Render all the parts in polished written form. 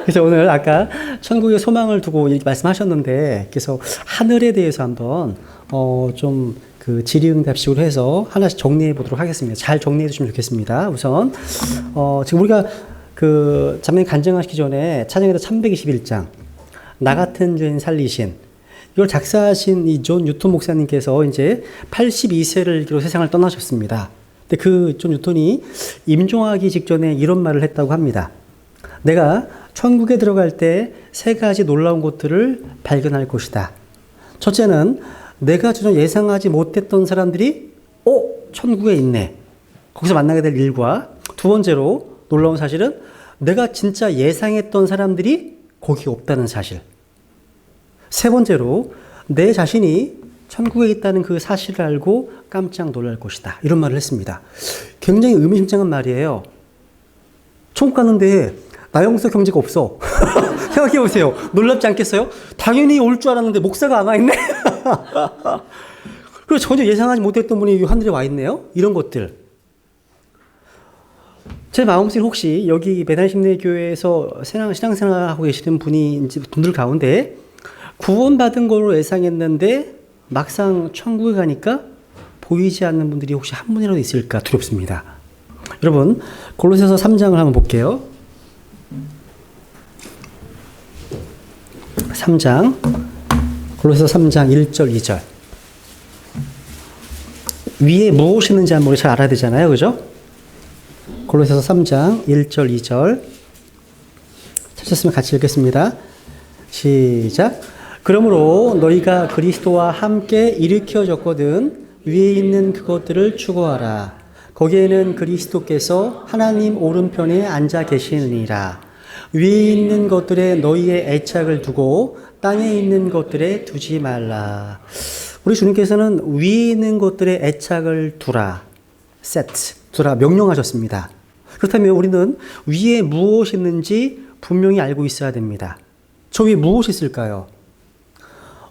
그래서 오늘 아까 천국의 소망을 두고 말씀하셨는데, 그래서 하늘에 대해서 한번 좀 그 질의응답식으로 해서 하나씩 정리해 보도록 하겠습니다. 잘 정리해 주시면 좋겠습니다. 우선 지금 우리가 그 자매님 간증하시기 전에 찬양에도 321장 나 같은 죄인 살리신, 이걸 작사하신 이 존 뉴턴 목사님께서 이제 82세를 기로 세상을 떠나셨습니다. 근데 그 존 뉴턴이 임종하기 직전에 이런 말을 했다고 합니다. 내가 천국에 들어갈 때 세 가지 놀라운 것들을 발견할 것이다. 첫째는 내가 전혀 예상하지 못했던 사람들이 천국에 있네. 거기서 만나게 될 일과, 두 번째로 놀라운 사실은 내가 진짜 예상했던 사람들이 거기 없다는 사실. 세 번째로 내 자신이 천국에 있다는 그 사실을 알고 깜짝 놀랄 것이다. 이런 말을 했습니다. 굉장히 의미심장한 말이에요. 천국 가는데 나영석 형제가 없어. 생각해 보세요. 놀랍지 않겠어요? 당연히 올 줄 알았는데 목사가 안 와 있네. 그리고 전혀 예상하지 못했던 분이 하늘에 와 있네요. 이런 것들. 제 마음속에 혹시 여기 배단심내교회에서 신앙생활하고 계시는 분들 가운데 구원받은 거로 예상했는데 막상 천국에 가니까 보이지 않는 분들이 혹시 한 분이라도 있을까 두렵습니다. 여러분, 골로새서 3장을 한번 볼게요. 3장, 골로새서 3장 1절, 2절. 위에 무엇이 있는지 한번 잘 알아야 되잖아요. 그죠? 골로새서 3장 1절, 2절. 찾았으면 같이 읽겠습니다. 시작. 그러므로 너희가 그리스도와 함께 일으켜졌거든 위에 있는 그것들을 추구하라. 거기에는 그리스도께서 하나님 오른편에 앉아 계시느니라. 위에 있는 것들에 너희의 애착을 두고 땅에 있는 것들에 두지 말라. 우리 주님께서는 위에 있는 것들에 애착을 두라. 두라 명령하셨습니다. 그렇다면 우리는 위에 무엇이 있는지 분명히 알고 있어야 됩니다. 저 위에 무엇이 있을까요?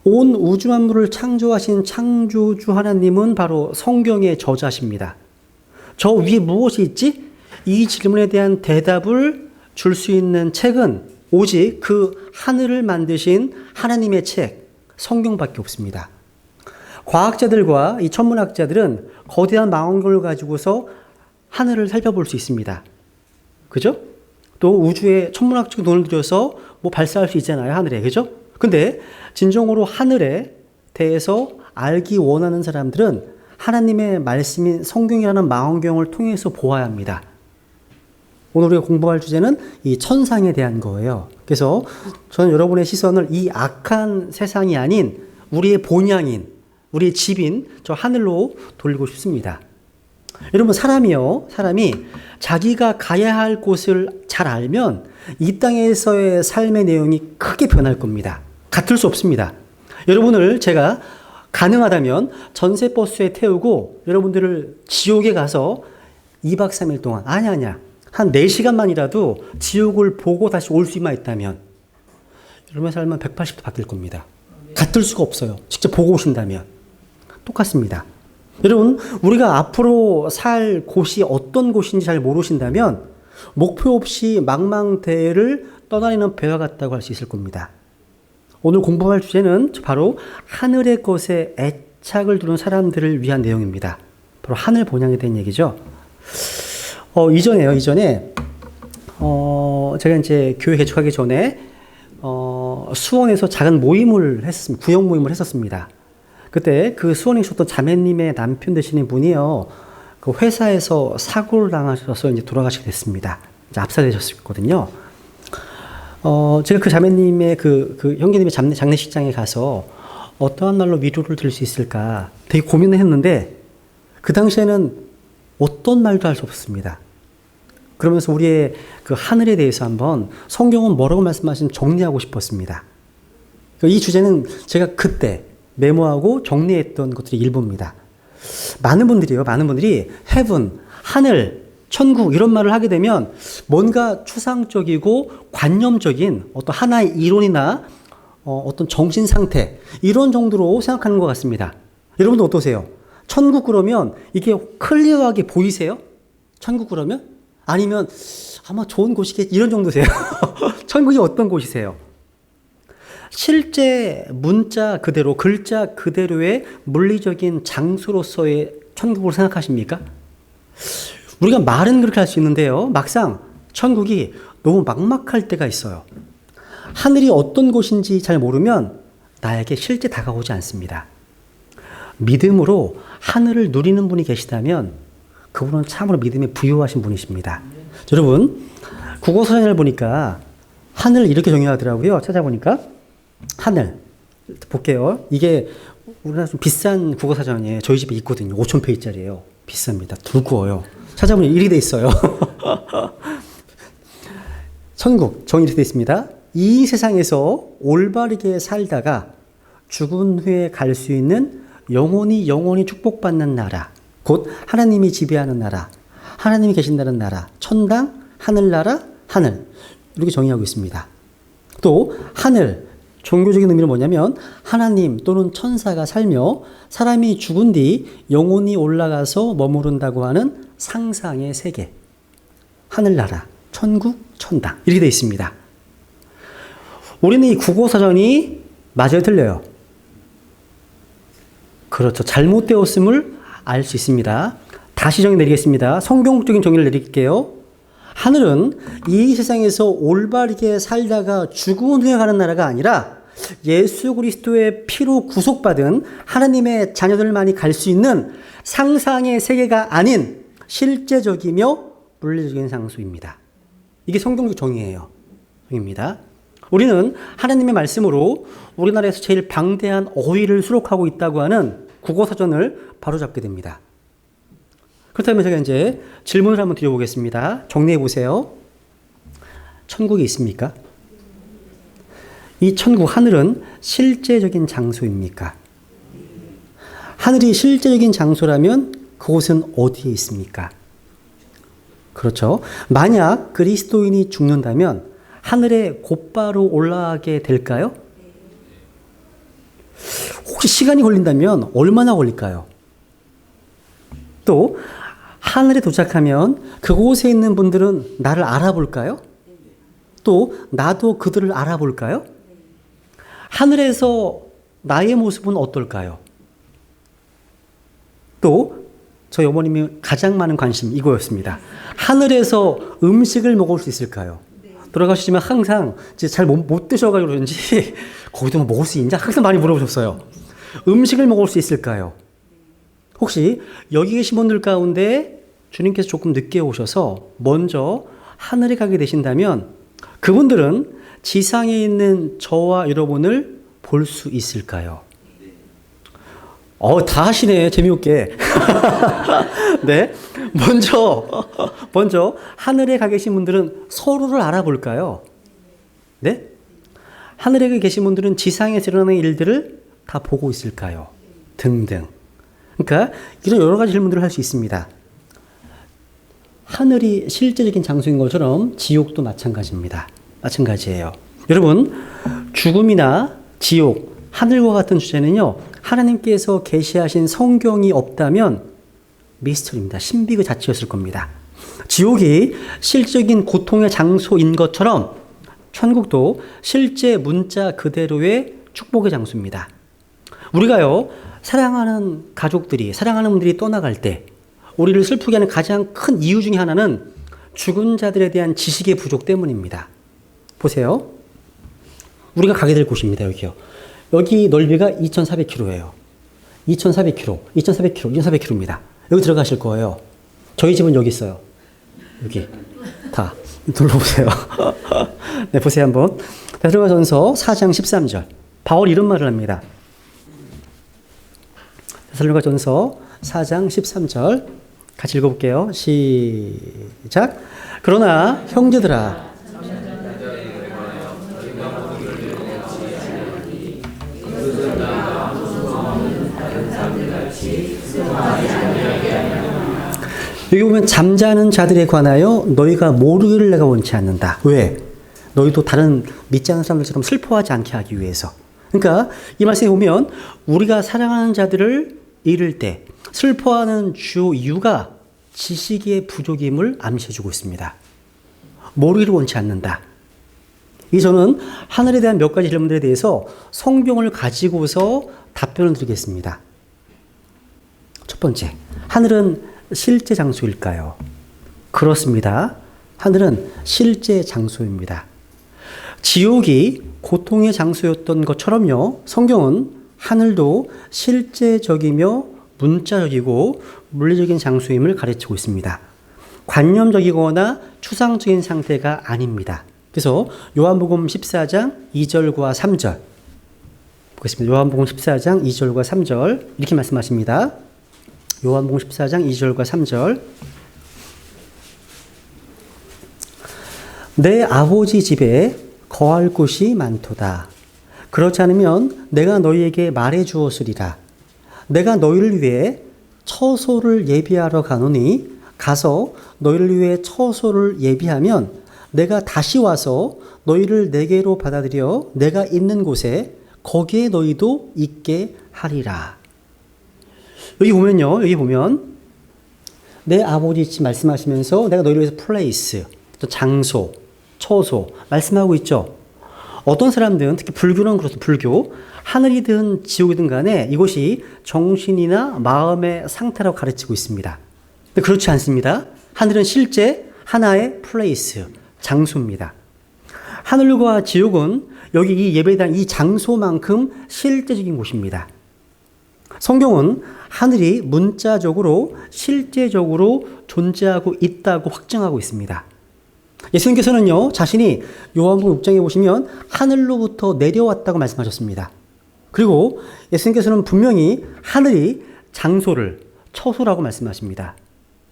온 우주 만물을 창조하신 창조주 하나님은 바로 성경의 저자십니다. 저 위에 무엇이 있지? 이 질문에 대한 대답을 줄 수 있는 책은 오직 그 하늘을 만드신 하나님의 책, 성경밖에 없습니다. 과학자들과 이 천문학자들은 거대한 망원경을 가지고서 하늘을 살펴볼 수 있습니다. 그죠? 또 우주에 천문학적 돈을 들여서 뭐 발사할 수 있잖아요, 하늘에. 그죠? 근데 진정으로 하늘에 대해서 알기 원하는 사람들은 하나님의 말씀인 성경이라는 망원경을 통해서 보아야 합니다. 오늘 우리가 공부할 주제는 이 천상에 대한 거예요. 그래서 저는 여러분의 시선을 이 악한 세상이 아닌 우리의 본향인, 우리의 집인 저 하늘로 돌리고 싶습니다. 여러분, 사람이 자기가 가야 할 곳을 잘 알면 이 땅에서의 삶의 내용이 크게 변할 겁니다. 같을 수 없습니다. 여러분을 제가 가능하다면 전세버스에 태우고 여러분들을 지옥에 가서 2박 3일 동안, 아니야. 한 4시간만이라도 지옥을 보고 다시 올 수만 있다면 여러분의 삶은 180도 바뀔 겁니다. 같을 수가 없어요. 직접 보고 오신다면. 똑같습니다. 여러분, 우리가 앞으로 살 곳이 어떤 곳인지 잘 모르신다면 목표 없이 망망대해를 떠다니는 배와 같다고 할 수 있을 겁니다. 오늘 공부할 주제는 바로 하늘의 것에 애착을 두는 사람들을 위한 내용입니다. 바로 하늘 본향에 대한 얘기죠. 이전에 제가 이제 교회 개척하기 전에 수원에서 작은 모임을 했습니다. 구역 모임을 했었습니다. 그때 그 수원에 계셨던 자매님의 남편 되시는 분이요, 그 회사에서 사고를 당하셔서 이제 돌아가시게 됐습니다. 이제 압사되셨거든요. 제가 그 자매님의 그 형제님의 장례식장에 가서 어떠한 말로 위로를 드릴 수 있을까 되게 고민을 했는데 그 당시에는 어떤 말도 할 수 없었습니다. 그러면서 우리의 그 하늘에 대해서 한번 성경은 뭐라고 말씀하시는지 정리하고 싶었습니다. 이 주제는 제가 그때 메모하고 정리했던 것들이 일부입니다. 많은 분들이 heaven, 하늘, 천국 이런 말을 하게 되면 뭔가 추상적이고 관념적인 어떤 하나의 이론이나 어떤 정신 상태 이런 정도로 생각하는 것 같습니다. 여러분도 어떠세요? 천국 그러면 이게 클리어하게 보이세요? 천국 그러면? 아니면 아마 좋은 곳이겠지. 이런 정도세요. 천국이 어떤 곳이세요? 실제 문자 그대로, 글자 그대로의 물리적인 장소로서의 천국을 생각하십니까? 우리가 말은 그렇게 할 수 있는데요. 막상 천국이 너무 막막할 때가 있어요. 하늘이 어떤 곳인지 잘 모르면 나에게 실제 다가오지 않습니다. 믿음으로 하늘을 누리는 분이 계시다면 그분은 참으로 믿음에 부유하신 분이십니다. 여러분, 국어사전을 보니까 하늘 이렇게 정의하더라고요. 찾아보니까 하늘 볼게요. 이게 우리나라 좀 비싼 국어사전이에요. 저희 집에 있거든요. 5,000페이지짜리예요. 비쌉니다. 두꺼워요. 찾아보니 이렇게 돼 있어요. 천국 정의 이렇게 돼 있습니다. 이 세상에서 올바르게 살다가 죽은 후에 갈 수 있는 영원히 축복받는 나라, 곧 하나님이 지배하는 나라, 하나님이 계신다는 나라, 천당, 하늘나라, 하늘 이렇게 정의하고 있습니다. 또 하늘, 종교적인 의미는 뭐냐면 하나님 또는 천사가 살며 사람이 죽은 뒤 영원히 올라가서 머무른다고 하는 상상의 세계, 하늘나라, 천국, 천당 이렇게 되어 있습니다. 우리는 이 국어사전이 맞아요, 틀려요? 그렇죠. 잘못되었음을 알 수 있습니다. 다시 정의 내리겠습니다. 성경적인 정의를 내릴게요. 하늘은 이 세상에서 올바르게 살다가 죽은 후에 가는 나라가 아니라 예수 그리스도의 피로 구속받은 하나님의 자녀들만이 갈 수 있는 상상의 세계가 아닌 실제적이며 물리적인 장소입니다. 이게 성경적 정의예요. 정의입니다. 우리는 하나님의 말씀으로 우리나라에서 제일 방대한 어휘를 수록하고 있다고 하는 국어사전을 바로잡게 됩니다. 그렇다면 제가 이제 질문을 한번 드려보겠습니다. 정리해 보세요. 천국이 있습니까? 이 천국, 하늘은 실제적인 장소입니까? 하늘이 실제적인 장소라면 그곳은 어디에 있습니까? 그렇죠. 만약 그리스도인이 죽는다면 하늘에 곧바로 올라가게 될까요? 혹시 시간이 걸린다면 얼마나 걸릴까요? 또 하늘에 도착하면 그곳에 있는 분들은 나를 알아볼까요? 또 나도 그들을 알아볼까요? 하늘에서 나의 모습은 어떨까요? 또 저희 어머님이 가장 많은 관심 이거였습니다. 하늘에서 음식을 먹을 수 있을까요? 돌아가시지만 항상 잘 못 드셔가지고 그런지 거기도 뭐 먹을 수 있냐? 항상 많이 물어보셨어요. 음식을 먹을 수 있을까요? 혹시 여기 계신 분들 가운데 주님께서 조금 늦게 오셔서 먼저 하늘에 가게 되신다면 그분들은 지상에 있는 저와 여러분을 볼 수 있을까요? 다 하시네, 재미없게. 네. 먼저, 하늘에 가 계신 분들은 서로를 알아볼까요? 네? 하늘에 계신 분들은 지상에서 일어나는 일들을 다 보고 있을까요? 등등. 그러니까, 이런 여러 가지 질문들을 할 수 있습니다. 하늘이 실제적인 장소인 것처럼 지옥도 마찬가지입니다. 마찬가지예요. 여러분, 죽음이나 지옥, 하늘과 같은 주제는요, 하나님께서 계시하신 성경이 없다면 미스터리입니다. 신비 그 자체였을 겁니다. 지옥이 실적인 고통의 장소인 것처럼 천국도 실제 문자 그대로의 축복의 장소입니다. 우리가요, 사랑하는 가족들이, 사랑하는 분들이 떠나갈 때 우리를 슬프게 하는 가장 큰 이유 중에 하나는 죽은 자들에 대한 지식의 부족 때문입니다. 보세요. 우리가 가게 될 곳입니다. 여기요. 여기 넓이가 2,400km예요. 2,400km, 2,400km, 2,400km입니다. 여기 들어가실 거예요. 저희 집은 여기 있어요. 여기. 다. 눌러보세요. 네, 보세요, 한번. 데살로니가전서 4장 13절. 바울이 이런 말을 합니다. 데살로니가전서 4장 13절. 같이 읽어볼게요. 시작. 그러나 형제들아, 여기 보면 잠자는 자들에 관하여 너희가 모르기를 내가 원치 않는다. 왜? 너희도 다른 믿지 않는 사람들처럼 슬퍼하지 않게 하기 위해서. 그러니까 이 말씀에 보면 우리가 사랑하는 자들을 잃을 때 슬퍼하는 주 이유가 지식의 부족임을 암시해주고 있습니다. 모르기를 원치 않는다. 저는 하늘에 대한 몇 가지 질문들에 대해서 성경을 가지고서 답변을 드리겠습니다. 첫 번째, 하늘은 실제 장소일까요? 그렇습니다. 하늘은 실제 장소입니다. 지옥이 고통의 장소였던 것처럼요, 성경은 하늘도 실제적이며 문자적이고 물리적인 장소임을 가르치고 있습니다. 관념적이거나 추상적인 상태가 아닙니다. 그래서 요한복음 14장 2절과 3절 보겠습니다. 요한복음 14장 2절과 3절 이렇게 말씀하십니다. 요한복음 14장 2절과 3절 내 아버지 집에 거할 곳이 많도다. 그렇지 않으면 내가 너희에게 말해 주었으리라. 내가 너희를 위해 처소를 예비하러 가노니 가서 너희를 위해 처소를 예비하면 내가 다시 와서 너희를 내게로 받아들여 내가 있는 곳에 거기에 너희도 있게 하리라. 여기 보면 내 아버지 집 말씀하시면서 내가 너희를 위해서 플레이스, 또 장소, 처소 말씀하고 있죠. 어떤 사람들은 특히 불교는 그렇습니다. 불교 하늘이든 지옥이든 간에 이것이 정신이나 마음의 상태라고 가르치고 있습니다. 근데 그렇지 않습니다. 하늘은 실제 하나의 플레이스, 장소입니다. 하늘과 지옥은 여기 이 예배에 대한 이 장소만큼 실제적인 곳입니다. 성경은 하늘이 문자적으로 실제적으로 존재하고 있다고 확증하고 있습니다. 예수님께서는요, 자신이 요한복음 6장에 보시면 하늘로부터 내려왔다고 말씀하셨습니다. 그리고 예수님께서는 분명히 하늘이 장소를 처소라고 말씀하십니다.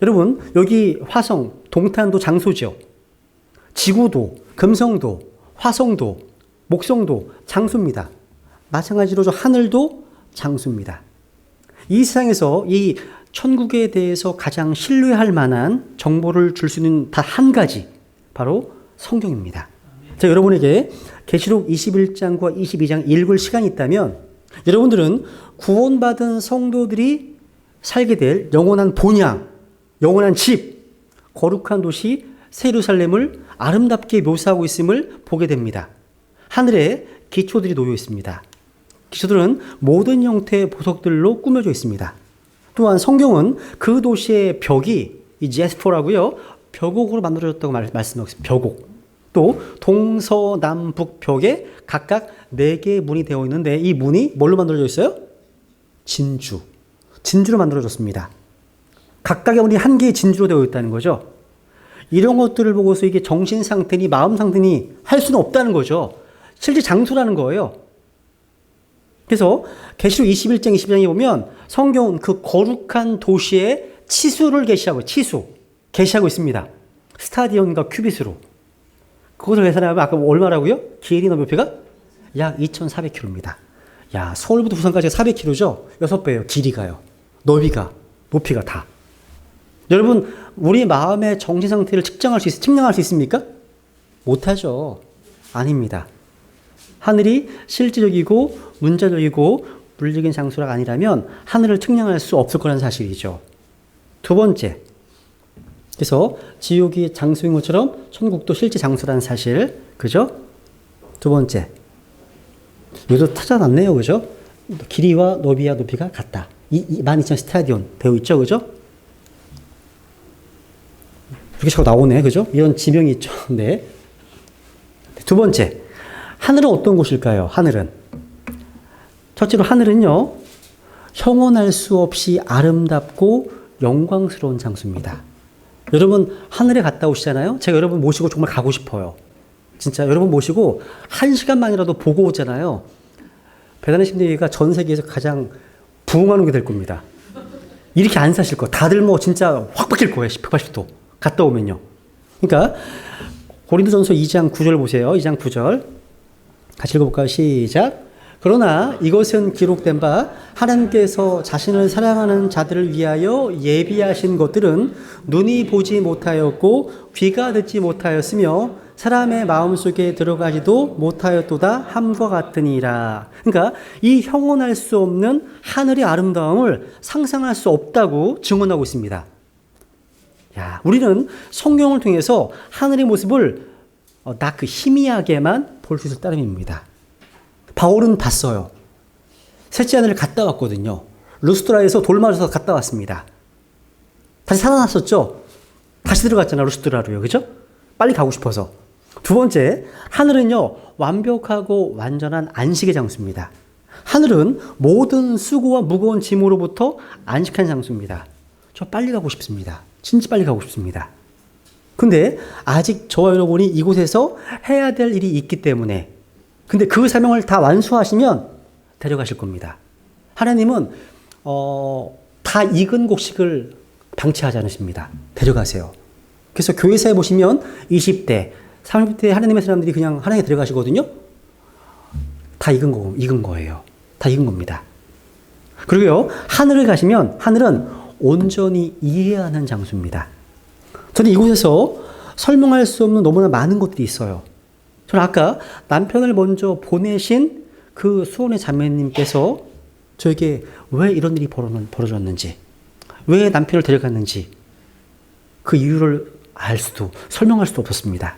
여러분, 여기 화성, 동탄도 장소죠. 지구도, 금성도, 화성도, 목성도 장소입니다. 마찬가지로 저 하늘도 장소입니다. 이 세상에서 이 천국에 대해서 가장 신뢰할 만한 정보를 줄 수 있는 단 한 가지, 바로 성경입니다. 제가 여러분에게 계시록 21장과 22장 읽을 시간이 있다면 여러분들은 구원받은 성도들이 살게 될 영원한 본향, 영원한 집, 거룩한 도시 새 예루살렘을 아름답게 묘사하고 있음을 보게 됩니다. 하늘에 기초들이 놓여 있습니다. 기초들은 모든 형태의 보석들로 꾸며져 있습니다. 또한 성경은 그 도시의 벽이 이 제스퍼라고요, 벽옥으로 만들어졌다고 말씀하고 있습니다. 벽옥. 또 동서남북 벽에 각각 4개의 문이 되어 있는데 이 문이 뭘로 만들어져 있어요? 진주로 만들어졌습니다. 각각의 문이 한 개의 진주로 되어 있다는 거죠. 이런 것들을 보고서 이게 정신 상태니 마음 상태니 할 수는 없다는 거죠. 실제 장소라는 거예요. 그래서 계시록 21장 22장에 보면 성경은 그 거룩한 도시의 치수를 계시하고 있습니다. 스타디온과 큐빗으로. 그것을 계산하면 아까 얼마라고요? 길이나 높이가 약 2,400km입니다. 야, 서울부터 부산까지가 400km죠? 6배예요. 길이가요. 높이가 다. 여러분, 우리 마음의 정신 상태를 측량할 수 있습니까? 못하죠. 아닙니다. 하늘이 실질적이고 문자적이고 물리적인 장소가 아니라면 하늘을 측량할 수 없을 거라는 사실이죠. 두 번째, 그래서 지옥이 장소인 것처럼 천국도 실제 장소라는 사실, 그죠? 두 번째, 여기도 찾아놨네요, 그죠? 길이와 너비와 높이가 같다. 12,000 스타디온 되어 있죠, 그죠? 이렇게 자꾸 나오네, 그죠? 이런 지명이 있죠. 네. 두 번째, 하늘은 어떤 곳일까요? 하늘은. 첫째로 하늘은요, 형언할 수 없이 아름답고 영광스러운 장소입니다. 여러분, 하늘에 갔다 오시잖아요? 제가 여러분 모시고 정말 가고 싶어요. 진짜 여러분 모시고 1시간만이라도 보고 오잖아요. 배단의 심리가 전 세계에서 가장 부흥하는 게 될 겁니다. 이렇게 안 사실 거. 다들 뭐 진짜 확 바뀔 거예요. 180도. 갔다 오면요. 그러니까 고린도전서 2장 9절 보세요. 2장 9절. 같이 읽어볼까요? 시작. 그러나 이것은 기록된 바 하나님께서 자신을 사랑하는 자들을 위하여 예비하신 것들은 눈이 보지 못하였고 귀가 듣지 못하였으며 사람의 마음속에 들어가지도 못하였도다 함과 같으니라. 그러니까 이 형언할 수 없는 하늘의 아름다움을 상상할 수 없다고 증언하고 있습니다. 야, 우리는 성경을 통해서 하늘의 모습을 그 희미하게만 볼 수 있을 따름입니다. 바울은 봤어요. 셋째 하늘을 갔다 왔거든요. 루스드라에서 돌 맞아서 갔다 왔습니다. 다시 살아났었죠. 다시 들어갔잖아, 루스드라로요. 그죠? 빨리 가고 싶어서. 두 번째, 하늘은요, 완벽하고 완전한 안식의 장소입니다. 하늘은 모든 수고와 무거운 짐으로부터 안식한 장소입니다. 저 빨리 가고 싶습니다. 진짜 빨리 가고 싶습니다. 근데 아직 저와 여러분이 이곳에서 해야 될 일이 있기 때문에, 근데 그 사명을 다 완수하시면 데려가실 겁니다. 하나님은 다 익은 곡식을 방치하지 않으십니다. 데려가세요. 그래서 교회사에 보시면 20대, 30대 하나님의 사람들이 그냥 하나님에 들어가시거든요. 다 익은 거예요. 다 익은 겁니다. 그리고요, 하늘을 가시면 하늘은 온전히 이해하는 장소입니다. 저는 이곳에서 설명할 수 없는 너무나 많은 것들이 있어요. 저는 아까 남편을 먼저 보내신 그 수원의 자매님께서 저에게 왜 이런 일이 벌어졌는지, 왜 남편을 데려갔는지 그 이유를 설명할 수도 없었습니다.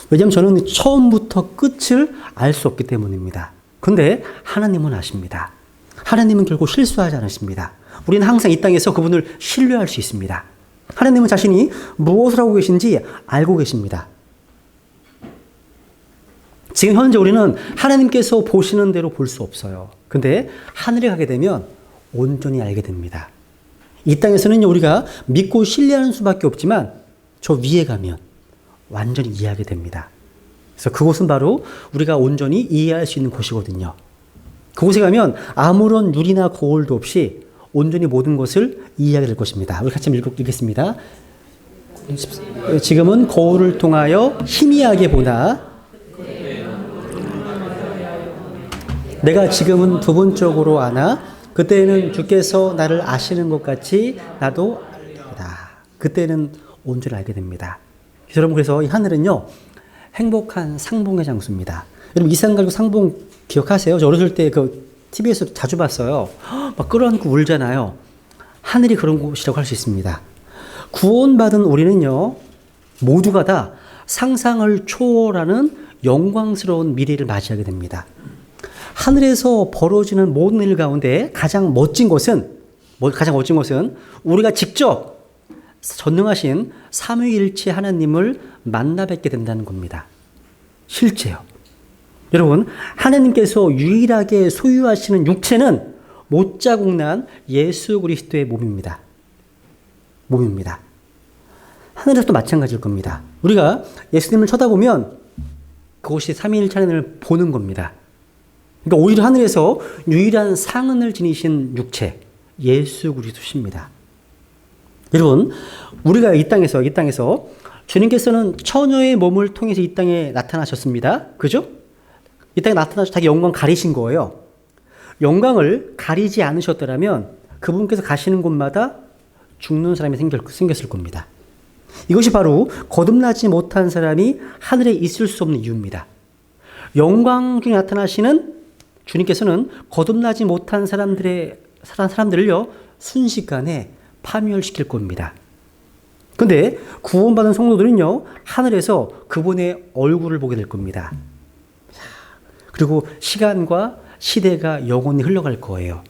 왜냐하면 저는 처음부터 끝을 알 수 없기 때문입니다. 근데 하나님은 아십니다. 하나님은 결국 실수하지 않으십니다. 우리는 항상 이 땅에서 그분을 신뢰할 수 있습니다. 하나님은 자신이 무엇을 하고 계신지 알고 계십니다. 지금 현재 우리는 하나님께서 보시는 대로 볼 수 없어요. 근데 하늘에 가게 되면 온전히 알게 됩니다. 이 땅에서는 우리가 믿고 신뢰하는 수밖에 없지만 저 위에 가면 완전히 이해하게 됩니다. 그래서 그곳은 바로 우리가 온전히 이해할 수 있는 곳이거든요. 그곳에 가면 아무런 유리나 거울도 없이 온전히 모든 것을 이해하게 될 것입니다. 우리 같이 한번 읽겠습니다. 지금은 거울을 통하여 희미하게 보나 내가 지금은 부분적으로 아나 그때는 주께서 나를 아시는 것 같이 나도 알리라. 그때는 온전히 알게 됩니다. 여러분, 그래서 이 하늘은요, 행복한 상봉의 장소입니다. 여러분, 이산가족 상봉 기억하세요? 저 어렸을 때 그 TV에서 자주 봤어요. 막 끌어안고 울잖아요. 하늘이 그런 곳이라고 할 수 있습니다. 구원받은 우리는요, 모두가 다 상상을 초월하는 영광스러운 미래를 맞이하게 됩니다. 하늘에서 벌어지는 모든 일 가운데 가장 멋진 것은 우리가 직접 전능하신 삼위일체 하나님을 만나 뵙게 된다는 겁니다. 실제요. 여러분, 하나님께서 유일하게 소유하시는 육체는 못자국 난 예수 그리스도의 몸입니다. 하늘에서도 마찬가지일 겁니다. 우리가 예수님을 쳐다보면 그것이 삼위일체 하나님을 보는 겁니다. 그러니까 오히려 하늘에서 유일한 상흔을 지니신 육체, 예수 그리스도십니다. 여러분, 우리가 이 땅에서 주님께서는 처녀의 몸을 통해서 이 땅에 나타나셨습니다. 그죠? 이 땅에 나타나셔서 자기 영광 가리신 거예요. 영광을 가리지 않으셨더라면 그분께서 가시는 곳마다 죽는 사람이 생겼을 겁니다. 이것이 바로 거듭나지 못한 사람이 하늘에 있을 수 없는 이유입니다. 영광 중에 나타나시는 주님께서는 거듭나지 못한 사람들을요, 순식간에 파멸시킬 겁니다. 근데 구원받은 성도들은요, 하늘에서 그분의 얼굴을 보게 될 겁니다. 그리고 시간과 시대가 영원히 흘러갈 거예요.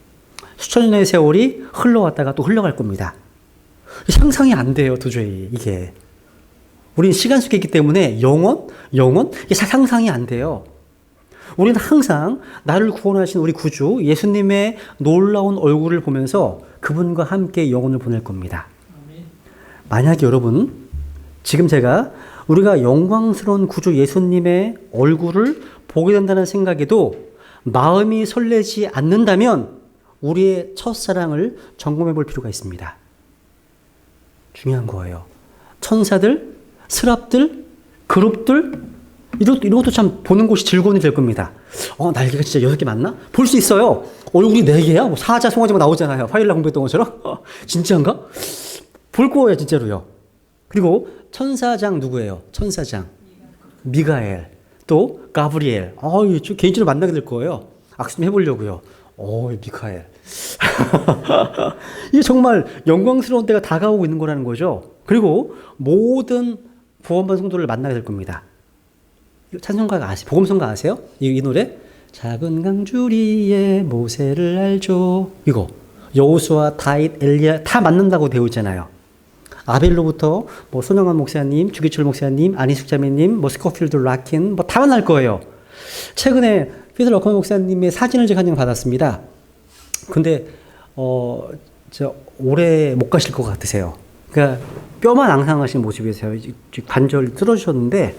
수천 년의 세월이 흘러왔다가 또 흘러갈 겁니다. 상상이 안 돼요, 도저히 이게. 우리는 시간 속에 있기 때문에 영원? 이게 상상이 안 돼요. 우리는 항상 나를 구원하신 우리 구주 예수님의 놀라운 얼굴을 보면서 그분과 함께 영혼을 보낼 겁니다. 만약에 여러분, 지금 우리가 영광스러운 구주 예수님의 얼굴을 보게 된다는 생각에도 마음이 설레지 않는다면 우리의 첫사랑을 점검해 볼 필요가 있습니다. 중요한 거예요. 천사들, 스랍들, 그룹들, 이것도 참 보는 곳이 즐거움이 될 겁니다. 날개가 진짜 6개 맞나? 볼 수 있어요. 얼굴이 4개야? 뭐 사자, 송아지가 나오잖아요. 화요일날 공부했던 것처럼. 진짜인가? 볼 거예요, 진짜로요. 그리고 천사장 누구예요? 천사장. 미가엘. 또 가브리엘. 개인적으로 만나게 될 거예요. 악수 좀 해보려고요. 미카엘. 이게 정말 영광스러운 때가 다가오고 있는 거라는 거죠. 그리고 모든 구원받은 성도를 만나게 될 겁니다. 찬송가가 아세요? 복음성가 아세요? 이 노래? 작은 강주리에 모세를 알죠. 이거 여호수아, 다윗, 엘리야 다 만난다고 되어 있잖아요. 아벨로부터 뭐 손영환 목사님, 주기철 목사님, 안희숙 자매님, 뭐 스코필드 라킨 뭐 다 만날 거예요. 최근에 피터 러커먼 목사님의 사진을 제가 한 장 받았습니다. 근데 올해 못 가실 것 같으세요. 그러니까 뼈만 앙상하신 모습이세요. 관절 뚫어주셨는데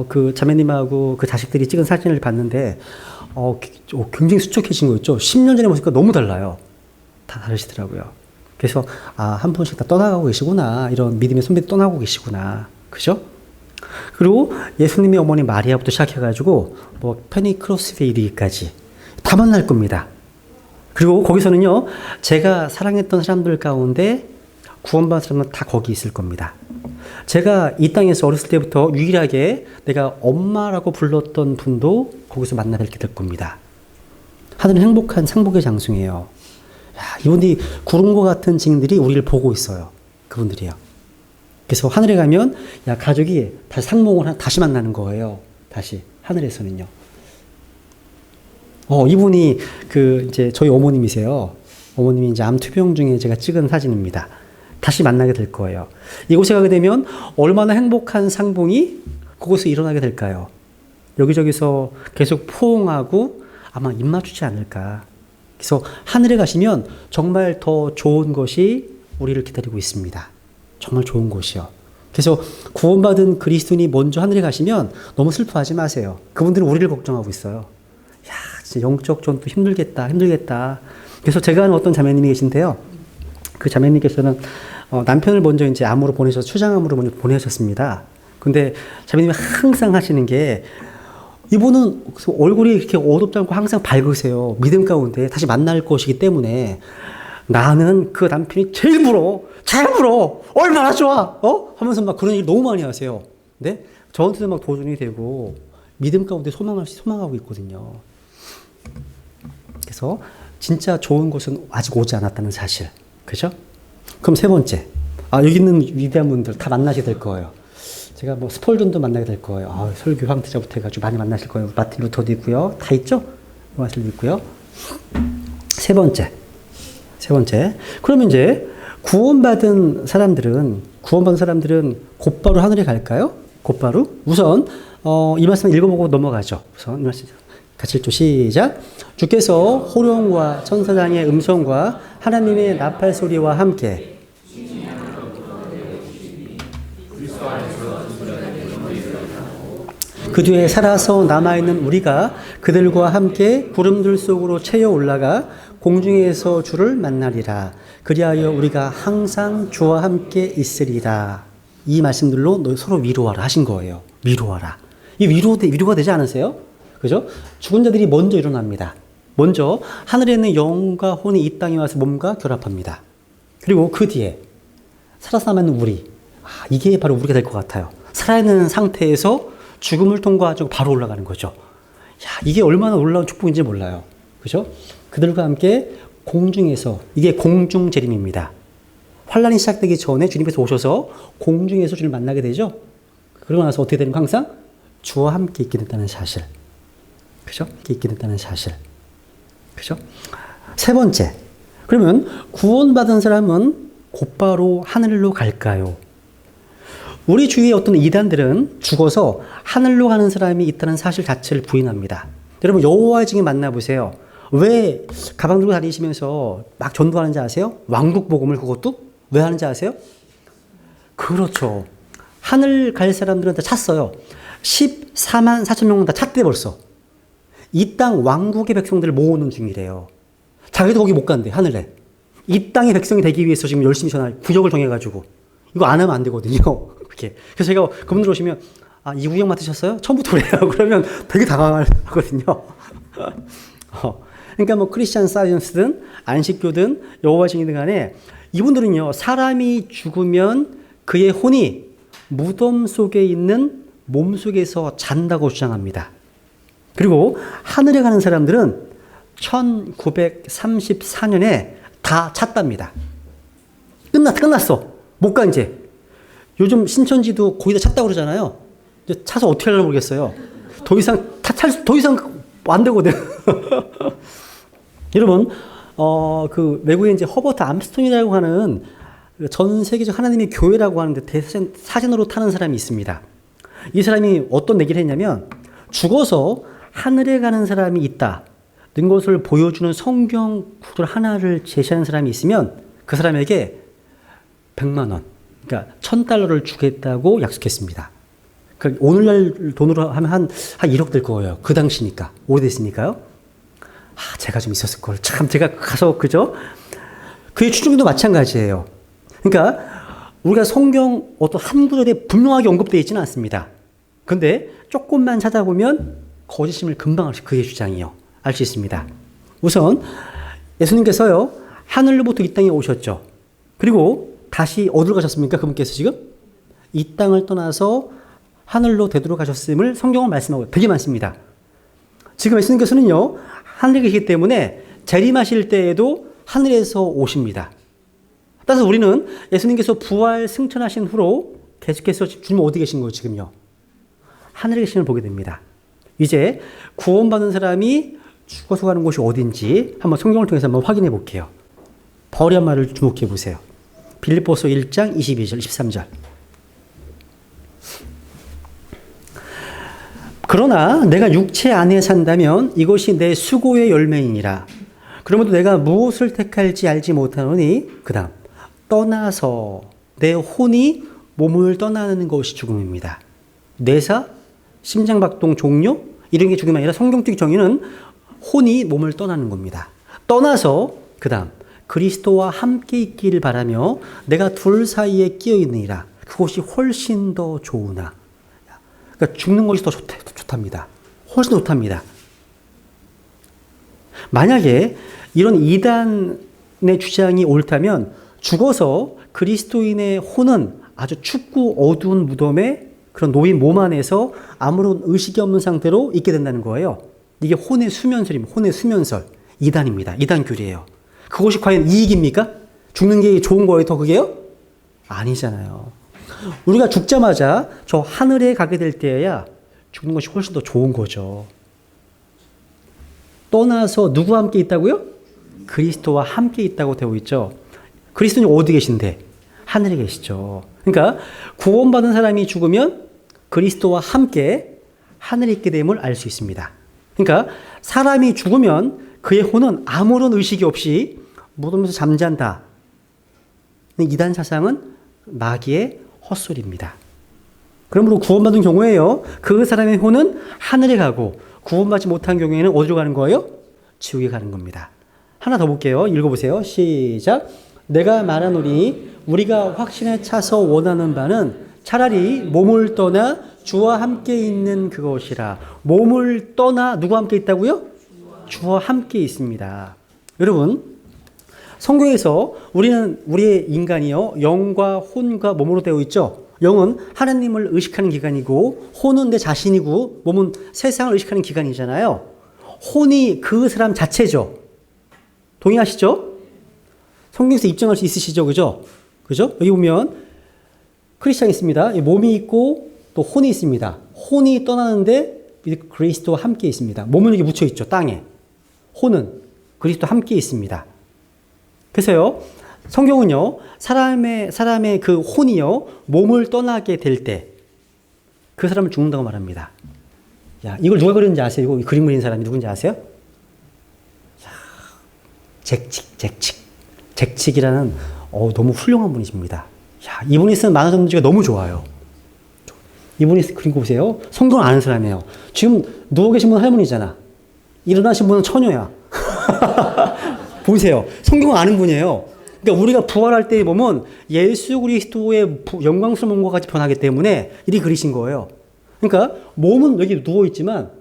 그 자매님하고 그 자식들이 찍은 사진을 봤는데 굉장히 수척해진 거 있죠. 10년 전의 모습과 너무 달라요. 다 다르시더라고요. 그래서 한 분씩 다 떠나가고 계시구나. 이런 믿음의 선배들 떠나고 계시구나. 그죠? 그리고 예수님의 어머니 마리아부터 시작해가지고 뭐 페니크로스에 이르기까지 다 만날 겁니다. 그리고 거기서는요, 제가 사랑했던 사람들 가운데 구원받은 사람은 다 거기 있을 겁니다. 제가 이 땅에서 어렸을 때부터 유일하게 내가 엄마라고 불렀던 분도 거기서 만나 뵙게 될 겁니다. 하늘은 행복한 상복의 장소예요. 이분들이 구름과 같은 증인들이 우리를 보고 있어요. 그분들이요. 그래서 하늘에 가면 가족이 다시 상봉을 다시 만나는 거예요. 다시 하늘에서는요. 이분이 이제 저희 어머님이세요. 어머님이 이제 암투병 중에 제가 찍은 사진입니다. 다시 만나게 될 거예요. 이곳에 가게 되면 얼마나 행복한 상봉이 그곳에 일어나게 될까요? 여기저기서 계속 포옹하고 아마 입 맞추지 않을까. 그래서 하늘에 가시면 정말 더 좋은 것이 우리를 기다리고 있습니다. 정말 좋은 곳이요. 그래서 구원받은 그리스도인이 먼저 하늘에 가시면 너무 슬퍼하지 마세요. 그분들은 우리를 걱정하고 있어요. 진짜 영적 전도 힘들겠다. 그래서 제가 아는 어떤 자매님이 계신데요. 그 자매님께서는 남편을 먼저 이제 암으로 보내셔서 췌장암으로 먼저 보내셨습니다. 근데 자매님이 항상 하시는 게 이분은 얼굴이 이렇게 어둡지 않고 항상 밝으세요. 믿음 가운데 다시 만날 것이기 때문에 나는 그 남편이 제일 부러워. 얼마나 좋아. 하면서 막 그런 일 너무 많이 하세요. 근데 저한테도 막 도전이 되고 믿음 가운데 소망하고 있거든요. 그래서 진짜 좋은 것은 아직 오지 않았다는 사실. 그죠? 그럼 세 번째. 여기 있는 위대한 분들 다 만나게 될 거예요. 제가 뭐 스폴전도 만나게 될 거예요. 설교 황태자부터 해가지고 많이 만나실 거예요. 마틴 루터도 있고요. 다 있죠? 요한슬도 있고요. 세 번째. 그러면 이제 구원받은 사람들은 곧바로 하늘에 갈까요? 곧바로? 우선 이 말씀 읽어보고 넘어가죠. 우선 이 말씀 같이 읽죠. 시작. 주께서 호령과 천사장의 음성과 하나님의 나팔 소리와 함께 그 뒤에 살아서 남아있는 우리가 그들과 함께 구름들 속으로 채여 올라가 공중에서 주를 만나리라. 그리하여 우리가 항상 주와 함께 있으리라. 이 말씀들로 서로 위로하라 하신 거예요. 위로하라. 이 위로가 되지 않으세요? 그죠? 죽은 자들이 먼저 일어납니다. 먼저 하늘에 있는 영과 혼이 이 땅에 와서 몸과 결합합니다. 그리고 그 뒤에 살아서 남아있는 우리. 이게 바로 우리가 될 것 같아요. 살아있는 상태에서 죽음을 통과하고 바로 올라가는 거죠. 이게 얼마나 놀라운 축복인지 몰라요. 그죠? 그들과 함께 공중에서, 이게 공중재림입니다. 환란이 시작되기 전에 주님께서 오셔서 공중에서 주를 만나게 되죠. 그러고 나서 어떻게 되는 거 항상 주와 함께 있게 된다는 사실. 그죠? 있게 된다는 사실. 그죠? 세 번째. 그러면 구원받은 사람은 곧바로 하늘로 갈까요? 우리 주위의 어떤 이단들은 죽어서 하늘로 가는 사람이 있다는 사실 자체를 부인합니다. 여러분 여호와의 증인 만나보세요. 왜 가방 들고 다니시면서 막 전도하는지 아세요? 왕국 복음을 그것도 왜 하는지 아세요? 그렇죠. 하늘 갈 사람들은 다 찼어요. 14만 4천 명은 다 찼대 벌써. 이 땅 왕국의 백성들을 모으는 중이래요. 자기도 거기 못 간대 하늘에. 이 땅의 백성이 되기 위해서 지금 열심히 구역을 정해가지고 이거 안 하면 안 되거든요. 그렇게. 그래서 제가 그분들 오시면 이 구역 맡으셨어요? 처음부터 그래요. 그러면 되게 당황하거든요. 그러니까 뭐 크리스찬 사이언스든 안식교든 여호와 증인든 간에 이분들은요 사람이 죽으면 그의 혼이 무덤 속에 있는 몸 속에서 잔다고 주장합니다. 그리고 하늘에 가는 사람들은 1934년에 다 찼답니다. 끝났어. 못 가 이제. 요즘 신천지도 거의 다 찼다고 그러잖아요. 이제 차서 어떻게 하려나 모르겠어요. 더 이상 안 되거든. 여러분, 그 외국에 이제 허버트 암스트롱이라고 하는 전 세계적 하나님의 교회라고 하는데 사진으로 타는 사람이 있습니다. 이 사람이 어떤 얘기를 했냐면 죽어서 하늘에 가는 사람이 있다 는 것을 보여주는 성경 구절 하나를 제시하는 사람이 있으면 그 사람에게 100만 원, 그러니까 $1,000를 주겠다고 약속했습니다. 그러니까 오늘날 돈으로 하면 한 1억 될 거예요. 그 당시니까. 오래됐으니까요. 제가 좀 있었을 걸. 참, 제가 가서, 그죠? 그의 추종도 마찬가지예요. 그러니까 우리가 성경 어떤 한 구절에 분명하게 언급되어 있지는 않습니다. 근데 조금만 찾아보면 거짓임을 금방 알 수, 그의 주장이요. 알 수 있습니다. 우선 예수님께서요, 하늘로부터 이 땅에 오셨죠. 그리고 다시 어디로 가셨습니까? 그분께서 지금? 이 땅을 떠나서 하늘로 되돌아가셨음을 성경은 말씀하고 되게 많습니다. 지금 예수님께서는요, 하늘에 계시기 때문에 재림하실 때에도 하늘에서 오십니다. 따라서 우리는 예수님께서 부활 승천하신 후로 계속해서 주님 어디 계신 거예요, 지금요? 하늘에 계시는 걸 보게 됩니다. 이제 구원받은 사람이 죽어서 가는 곳이 어딘지 한번 성경을 통해서 한번 확인해 볼게요. 바울의 말을 주목해 보세요. 빌립보서 1장 22절, 23절. 그러나 내가 육체 안에 산다면 이것이 내 수고의 열매이니라. 그러므로 내가 무엇을 택할지 알지 못하노니 그 다음 떠나서 내 혼이 몸을 떠나는 것이 죽음입니다. 뇌사, 심장박동 종료 이런 게 죽음이 아니라 성경적 정의는 혼이 몸을 떠나는 겁니다. 떠나서 그 다음 그리스도와 함께 있기를 바라며 내가 둘 사이에 끼어 있느니라. 그것이 훨씬 더 좋으나. 그러니까 죽는 것이 더 좋답니다. 훨씬 더 좋답니다. 만약에 이런 이단의 주장이 옳다면 죽어서 그리스도인의 혼은 아주 춥고 어두운 무덤에 그런 노인 몸 안에서 아무런 의식이 없는 상태로 있게 된다는 거예요. 이게 혼의 수면설입니다. 혼의 수면설. 이단입니다. 이단교리예요. 그것이 과연 이익입니까? 죽는 게 좋은 거예요, 더 그게요? 아니잖아요. 우리가 죽자마자 저 하늘에 가게 될 때야 죽는 것이 훨씬 더 좋은 거죠. 떠나서 누구와 함께 있다고요? 그리스도와 함께 있다고 되어 있죠. 그리스도는 어디 계신데? 하늘에 계시죠. 그러니까 구원받은 사람이 죽으면 그리스도와 함께 하늘에 있게 됨을 알 수 있습니다. 그러니까 사람이 죽으면 그의 혼은 아무런 의식이 없이 무덤에서 잠잔다. 이단 사상은 마귀의 헛소리입니다. 그러므로 구원받은 경우에요, 그 사람의 혼은 하늘에 가고 구원받지 못한 경우에는 어디로 가는 거예요? 지옥에 가는 겁니다. 하나 더 볼게요. 읽어보세요. 시작. 내가 말하노니 우리가 확신에 차서 원하는 바는 차라리 몸을 떠나 주와 함께 있는 그것이라. 몸을 떠나 누구와 함께 있다고요? 주와 함께 있습니다. 여러분, 성경에서 우리의 인간이요, 영과 혼과 몸으로 되어 있죠. 영은 하나님을 의식하는 기관이고 혼은 내 자신이고 몸은 세상을 의식하는 기관이잖아요. 혼이 그 사람 자체죠. 동의하시죠? 성경에서 입증할 수 있으시죠? 그죠? 그죠? 여기 보면 크리스찬이 있습니다. 몸이 있고 또 혼이 있습니다. 혼이 떠나는데 그리스도와 함께 있습니다. 몸은 여기 묻혀 있죠. 땅에. 혼은 그리스도와 함께 있습니다. 그래서요, 성경은요, 사람의 그 혼이요, 몸을 떠나게 될 때, 그 사람을 죽는다고 말합니다. 야, 이걸 누가 그렸는지 아세요? 이거 그림 그린 사람이 누군지 아세요? 잭칙이라는, 너무 훌륭한 분이십니다. 야, 이분이 쓴 만화 전문지가 너무 좋아요. 이분이 그린 거 보세요. 성경을 아는 사람이에요. 지금 누워 계신 분은 할머니잖아. 일어나신 분은 처녀야. 보세요. 성경을 아는 분이에요. 그러니까 우리가 부활할 때 보면 예수 그리스도의 영광스러운 몸과 같이 변하기 때문에 이리 그리신 거예요. 그러니까 몸은 여기 누워 있지만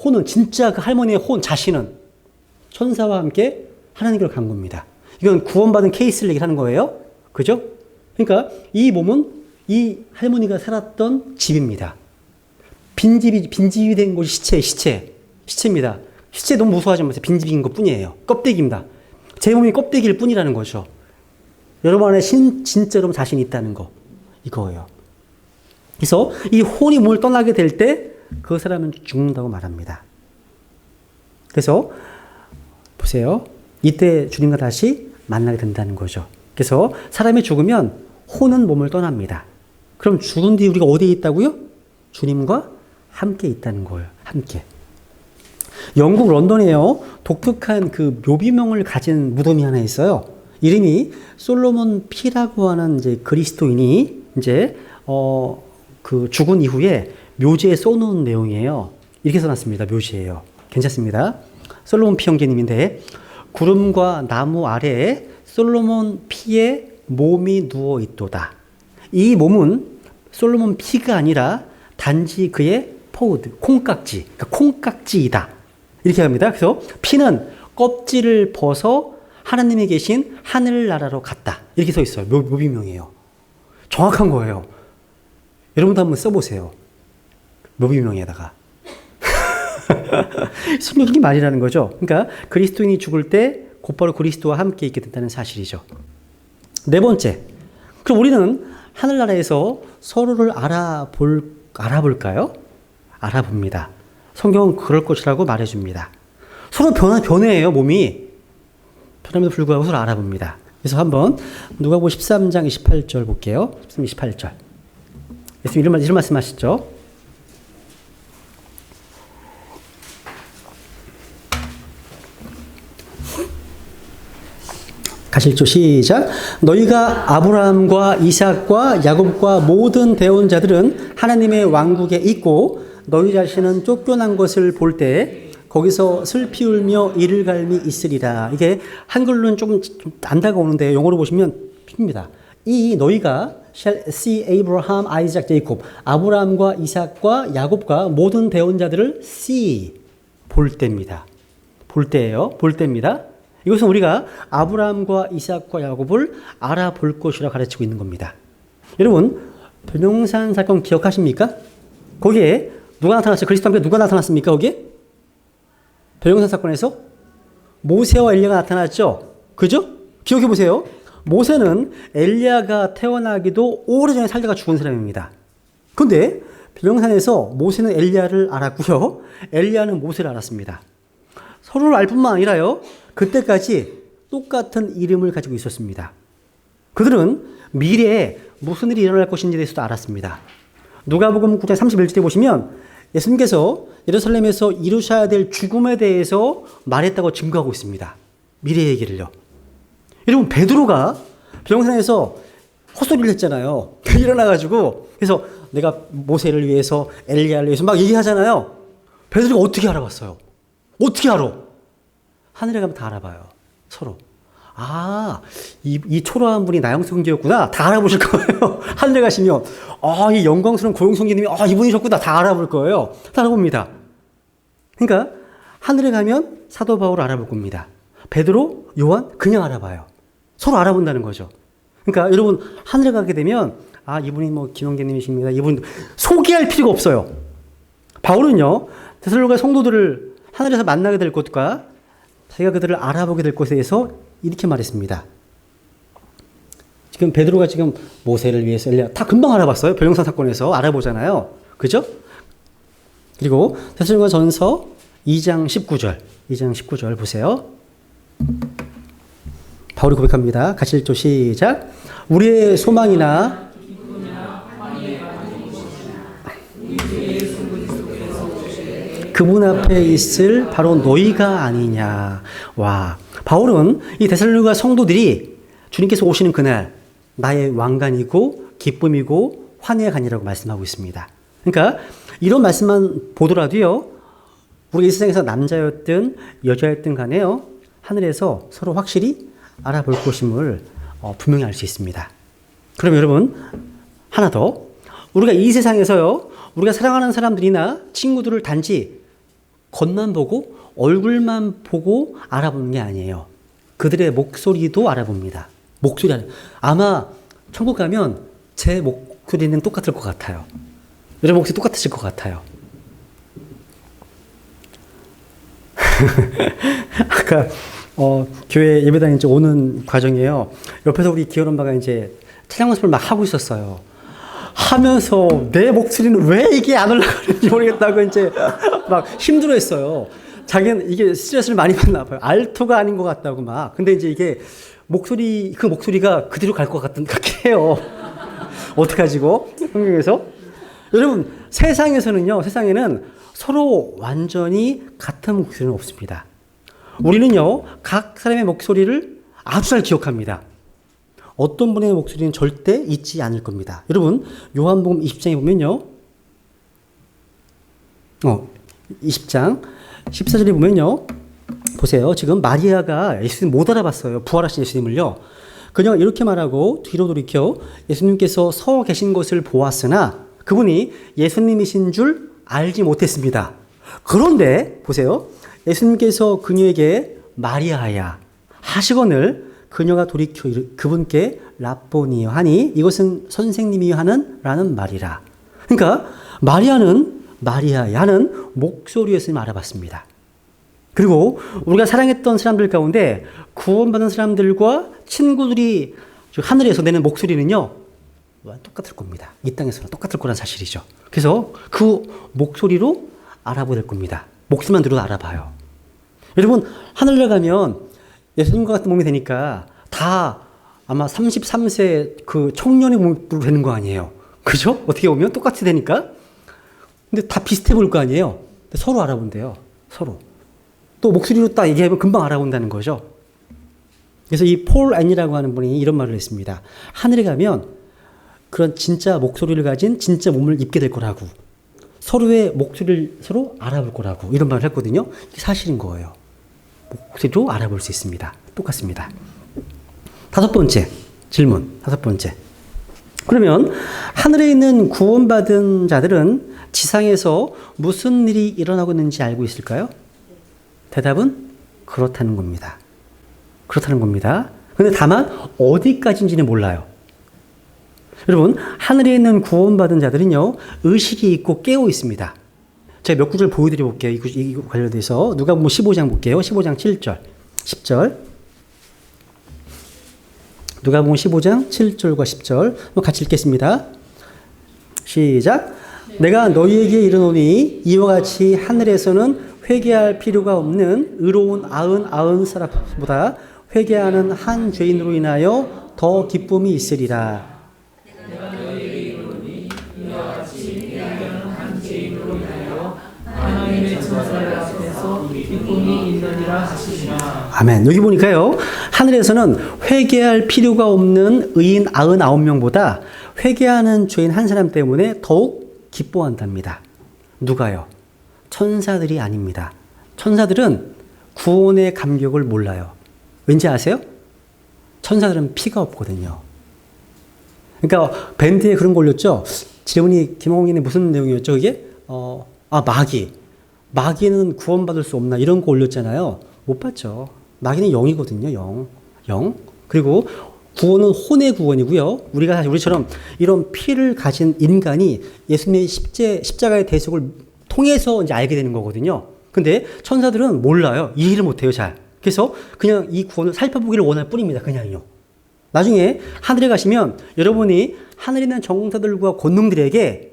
혼은 진짜 그 할머니의 혼 자신은 천사와 함께 하나님께로 간 겁니다. 이건 구원받은 케이스를 얘기하는 거예요. 그죠? 그러니까 이 몸은 이 할머니가 살았던 집입니다. 빈집이 된 곳이 시체입니다. 시체 너무 무서워하지 마세요. 빈집인 것 뿐이에요. 껍데기입니다. 제 몸이 껍데기일 뿐이라는 거죠. 여러분 안에 진짜 여러분 자신이 있다는 거. 이거예요. 그래서 이 혼이 몸을 떠나게 될 때 그 사람은 죽는다고 말합니다. 그래서 보세요. 이때 주님과 다시 만나게 된다는 거죠. 그래서 사람이 죽으면 혼은 몸을 떠납니다. 그럼 죽은 뒤 우리가 어디에 있다고요? 주님과 함께 있다는 거예요. 함께. 영국 런던에요. 독특한 그 묘비명을 가진 무덤이 하나 있어요. 이름이 솔로몬 피라고 하는 이제 그리스도인이 이제 그 죽은 이후에 묘지에 써놓은 내용이에요. 이렇게 써놨습니다. 묘지에요. 괜찮습니다. 솔로몬 피 형제님인데 구름과 나무 아래에 솔로몬 피에 몸이 누워 있도다. 이 몸은 솔로몬 피가 아니라 단지 그의 포우드, 콩깍지, 그러니까 콩깍지이다. 이렇게 합니다. 그래서 피는 껍질을 벗어 하나님이 계신 하늘나라로 갔다. 이렇게 써 있어요. 묘비명이에요. 정확한 거예요. 여러분도 한번 써보세요. 묘비명에다가. 성경적인 말이라는 거죠. 그러니까 그리스도인이 죽을 때 곧바로 그리스도와 함께 있게 된다는 사실이죠. 네 번째. 그럼 우리는 하늘나라에서 서로를 알아볼까요? 알아봅니다. 성경은 그럴 것이라고 말해줍니다. 서로 변해요, 몸이. 변함에도 불구하고 서로 알아봅니다. 그래서 한번 누가복음 13장 28절 볼게요. 13장 28절. 예수님 이런 말씀 하시죠. 가실죠. 시작. 너희가 아브라함과 이삭과 야곱과 모든 대언 자들은 하나님의 왕국에 있고 너희 자신은 쫓겨난 것을 볼 때 거기서 슬피 울며 이를 갈미 있으리라. 이게 한글로는 좀 안 다가오는데 영어로 보시면 핍니다. 이 너희가 shall see Abraham, Isaac, Jacob. 아브라함과 이삭과 야곱과 모든 대언 자들을 see 볼 때입니다. 볼 때예요. 볼 때입니다. 이것은 우리가 아브라함과 이삭과 야곱을 알아볼 것이라 가르치고 있는 겁니다. 여러분, 변용산 사건 기억하십니까? 거기에 누가 나타났어요? 그리스도 함께 누가 나타났습니까? 거기에? 변용산 사건에서 모세와 엘리야가 나타났죠? 그죠? 기억해 보세요. 모세는 엘리야가 태어나기도 오래전에 살다가 죽은 사람입니다. 그런데 변용산에서 모세는 엘리야를 알았고요. 엘리야는 모세를 알았습니다. 서로를 알 뿐만 아니라요. 그때까지 똑같은 이름을 가지고 있었습니다. 그들은 미래에 무슨 일이 일어날 것인지에 대해서도 알았습니다. 누가복음 9장 31절에 보시면 예수님께서 예루살렘에서 이루셔야 될 죽음에 대해서 말했다고 증거하고 있습니다. 미래 얘기를요. 여러분 베드로가 병상에서 헛소리를 했잖아요. 일어나가지고 그래서 내가 모세를 위해서 엘리야를 위해서 막 얘기하잖아요. 베드로가 어떻게 알아봤어요? 어떻게 알아? 하늘에 가면 다 알아봐요. 서로. 아, 이 초라한 분이 나영성기였구나. 다 알아보실 거예요. 하늘에 가시면. 아, 이 영광스러운 고용성기님이, 이분이셨구나. 다 알아볼 거예요. 다 알아봅니다. 그러니까, 하늘에 가면 사도 바울을 알아볼 겁니다. 베드로, 요한, 그냥 알아봐요. 서로 알아본다는 거죠. 그러니까, 여러분, 하늘에 가게 되면, 이분이 뭐, 김용계님이십니다. 이분, 소개할 필요가 없어요. 바울은요, 데살로니가 성도들을 하늘에서 만나게 될 것과 자기가 그들을 알아보게 될 것에 대해서 이렇게 말했습니다. 지금 베드로가 지금 모세를 위해서 엘리야 다 금방 알아봤어요. 변형사 사건에서 알아보잖아요. 그죠? 그리고 데살로니가 전서 2장 19절 보세요. 바울이 고백합니다. 같이 읽죠. 시작. 우리의 소망이나 그분 앞에 있을 바로 너희가 아니냐. 와, 바울은 이 데살로니가 성도들이 주님께서 오시는 그날 나의 왕관이고 기쁨이고 환희의 간이라고 말씀하고 있습니다. 그러니까 이런 말씀만 보더라도요. 우리가 이 세상에서 남자였든 여자였든 간에요. 하늘에서 서로 확실히 알아볼 것임을 분명히 알 수 있습니다. 그럼 여러분 하나 더. 우리가 이 세상에서요. 우리가 사랑하는 사람들이나 친구들을 단지 겉만 보고 얼굴만 보고 알아보는 게 아니에요. 그들의 목소리도 알아봅니다. 아마 천국 가면 제 목소리는 똑같을 것 같아요. 여러분 목소리 똑같으실 것 같아요. 아까 교회 예배당에 이제 오는 과정이에요. 옆에서 우리 기현 엄마가 이제 찬양 연습을 막 하고 있었어요. 하면서 내 목소리는 왜 이게 안 올라가는지 모르겠다고 이제 막 힘들어했어요. 자기는 이게 스트레스를 많이 받나 봐요. 알토가 아닌 것 같다고 막. 근데 이제 이게 그 목소리가 그대로 갈 것 같긴 해요. 어떡하지고? 성경에서. 여러분, 세상에는 서로 완전히 같은 목소리는 없습니다. 우리는요, 각 사람의 목소리를 아주 잘 기억합니다. 어떤 분의 목소리는 절대 잊지 않을 겁니다. 여러분, 요한복음 20장에 보면요. 20장 14절에 보면요. 보세요. 지금 마리아가 예수님 못 알아봤어요. 부활하신 예수님을요. 그냥 이렇게 말하고 뒤로 돌이켜 예수님께서 서 계신 것을 보았으나 그분이 예수님이신 줄 알지 못했습니다. 그런데 보세요. 예수님께서 그녀에게 마리아야 하시거늘 그녀가 돌이켜 그분께 라보니여 하니 이것은 선생님이여 하는 라는 말이라. 그러니까 마리아는 마리아야 하는 목소리 예수님을 알아봤습니다. 그리고 우리가 사랑했던 사람들 가운데 구원받은 사람들과 친구들이 하늘에서 내는 목소리는요 똑같을 겁니다. 이 땅에서는 똑같을 거란 사실이죠. 그래서 그 목소리로 알아보게 될 겁니다. 목소리만 들어도 알아봐요. 여러분 하늘에 가면 예수님과 같은 몸이 되니까 다 아마 33세 그 청년의 몸으로 되는 거 아니에요. 그죠? 어떻게 보면 똑같이 되니까. 근데 다 비슷해 보일 거 아니에요. 근데 서로 알아본대요. 서로. 또 목소리로 딱 얘기하면 금방 알아본다는 거죠. 그래서 이 폴 앤이라고 하는 분이 이런 말을 했습니다. 하늘에 가면 그런 진짜 목소리를 가진 진짜 몸을 입게 될 거라고. 서로의 목소리를 서로 알아볼 거라고. 이런 말을 했거든요. 이게 사실인 거예요. 목소리로 알아볼 수 있습니다. 똑같습니다. 다섯 번째 질문. 그러면 하늘에 있는 구원받은 자들은 지상에서 무슨 일이 일어나고 있는지 알고 있을까요? 대답은 그렇다는 겁니다. 그런데 다만 어디까지인지는 몰라요. 여러분 하늘에 있는 구원받은 자들은요 의식이 있고 깨어 있습니다. 제가 몇 구절 보여드려 볼게요. 이 관련돼서 누가복음 15장 볼게요. 15장 7절 10절 누가복음 15장 7절과 10절 같이 읽겠습니다. 시작. 내가 너희에게 이르노니 이와 같이 하늘에서는 회개할 필요가 없는 의로운 99 사람보다 회개하는 한 죄인으로 인하여 더 기쁨이 있으리라. 내가 너희에게 이르노니 이와 같이 회개하는 한 죄인으로 인하여 하나님의 천사들 앞에서 기쁨이 있느니라 하시니라. 아멘. 여기 보니까요. 하늘에서는 회개할 필요가 없는 의인 99명보다 회개하는 죄인 한 사람 때문에 더욱 기뻐한답니다. 누가요? 천사들이 아닙니다. 천사들은 구원의 감격을 몰라요. 왠지 아세요? 천사들은 피가 없거든요. 그러니까 밴드에 그런 거 올렸죠. 질문이 김홍인의 무슨 내용이었죠? 그게 마귀는 구원받을 수 없나 이런 거 올렸잖아요. 못 받죠. 마귀는 영이거든요. 영. 그리고 구원은 혼의 구원이고요. 우리처럼 이런 피를 가진 인간이 예수님의 십자가의 대속을 통해서 이제 알게 되는 거거든요. 근데 천사들은 몰라요. 이해를 못해요, 잘. 그래서 그냥 이 구원을 살펴보기를 원할 뿐입니다. 그냥요. 나중에 하늘에 가시면 여러분이 하늘에 있는 정사들과 권능들에게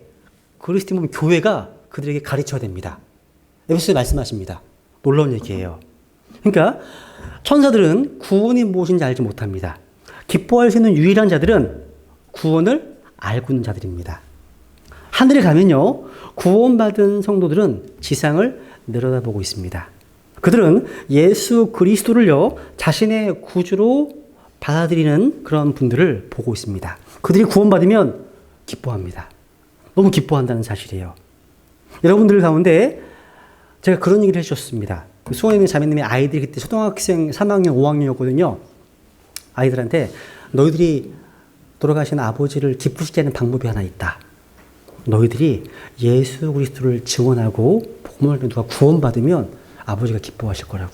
그리스도 몸 교회가 그들에게 가르쳐야 됩니다. 에베소서에 말씀하십니다. 놀라운 얘기예요. 그러니까 천사들은 구원이 무엇인지 알지 못합니다. 기뻐할 수 있는 유일한 자들은 구원을 알고 있는 자들입니다. 하늘에 가면요, 구원받은 성도들은 지상을 내려다보고 있습니다. 그들은 예수 그리스도를요, 자신의 구주로 받아들이는 그런 분들을 보고 있습니다. 그들이 구원받으면 기뻐합니다. 너무 기뻐한다는 사실이에요. 여러분들 가운데 제가 그런 얘기를 해주셨습니다. 수원에 있는 자매님의 아이들이 그때 초등학생 3학년, 5학년이었거든요. 아이들한테 너희들이 돌아가신 아버지를 기쁘시게 하는 방법이 하나 있다. 너희들이 예수 그리스도를 증언하고 복음을 누가 구원받으면 아버지가 기뻐하실 거라고.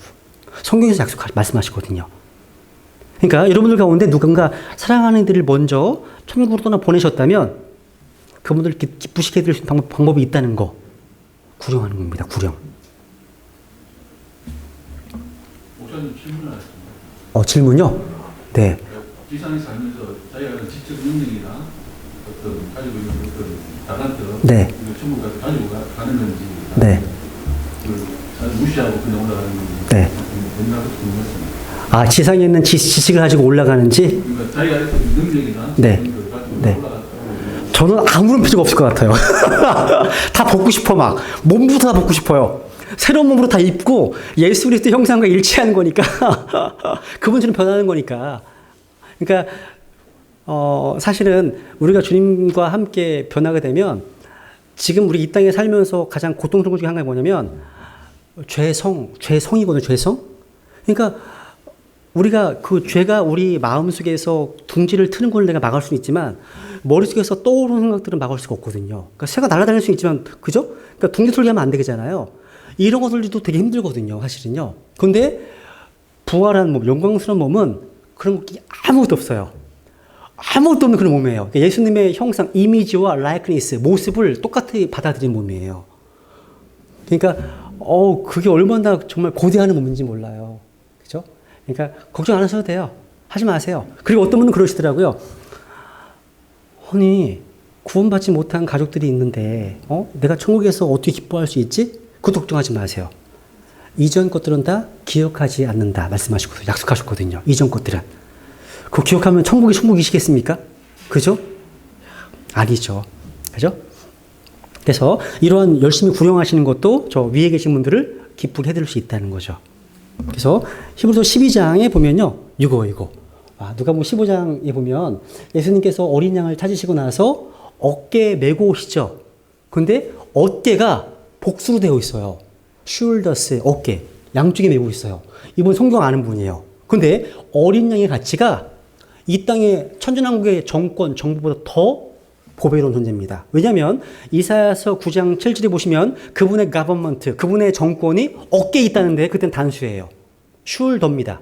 성경에서 말씀하시거든요. 그러니까 여러분들 가운데 누군가 사랑하는 이들을 먼저 천국으로 떠나 보내셨다면 그분들을 기쁘시게 해드릴 수 있는 방법이 있다는 거 구령하는 겁니다. 구령. 목사님 질문을 하셨습니다. 질문요? 네. 지상에 살면서 자기가 지적 능력이나 어떤 가지고 있는 어떤 달란트, 네. 이걸 전부 가지고 가는 건지, 네. 그걸 무시하고 그냥 올라가는 건지, 네. 옛날부터 궁금했습니다. 아, 지상에 있는 지식을 가지고 올라가는지? 그러니까 자기가 했던 능력이나 네. 그런 걸 가지고 네. 올라갔다고. 저는 아무런 필요가 없을 것 같아요. 다 벗고 싶어 막. 몸부터 다 벗고 싶어요. 새로운 몸으로 다 입고 예수 그리스도 형상과 일치하는 거니까. 그분처럼 변하는 거니까. 그러니까 사실은 우리가 주님과 함께 변하게 되면 지금 우리 이 땅에 살면서 가장 고통스러운 것 중에 하나가 뭐냐면 죄성이거든요. 죄성. 그러니까 우리가 그 죄가 우리 마음속에서 둥지를 트는 걸 내가 막을 수는 있지만 머릿속에서 떠오르는 생각들은 막을 수가 없거든요. 그러니까 새가 날아다닐 수 있지만 그죠? 그러니까 둥지 틀기 하면 안 되잖아요. 이런 것들도 되게 힘들거든요. 사실은요. 근데 부활한 몸, 영광스러운 몸은 그런 게 아무것도 없어요. 아무것도 없는 그런 몸이에요. 그러니까 예수님의 형상, 이미지와 라이크니스, 모습을 똑같이 받아들인 몸이에요. 그러니까 그게 얼마나 정말 고대하는 몸인지 몰라요. 그죠? 그러니까 걱정 안 하셔도 돼요. 하지 마세요. 그리고 어떤 분은 그러시더라고요. 아니, 구원받지 못한 가족들이 있는데 내가 천국에서 어떻게 기뻐할 수 있지? 그것도 걱정하지 마세요. 이전 것들은 다 기억하지 않는다 말씀하시고 약속하셨거든요. 이전 것들은. 그거 기억하면 천국이시겠습니까? 그죠? 아니죠. 그죠? 그래서 이러한 열심히 구령하시는 것도 저 위에 계신 분들을 기쁘게 해드릴 수 있다는 거죠. 그래서 히브리서 12장에 보면요. 이거. 누가복음 15장에 보면 예수님께서 어린 양을 찾으시고 나서 어깨에 메고 오시죠. 근데 어깨가 복수로 되어 있어요. 숄더스, 어깨. 양쪽에 메고 있어요. 이분 성경 아는 분이에요. 근데 어린 양의 가치가 이 땅의 천전왕국의 정권, 정부보다 더 보배로운 존재입니다. 왜냐하면 이사야서 9장 7절에 보시면 그분의 가버먼트, 그분의 정권이 어깨에 있다는데 그때는 단수예요. 숄더입니다.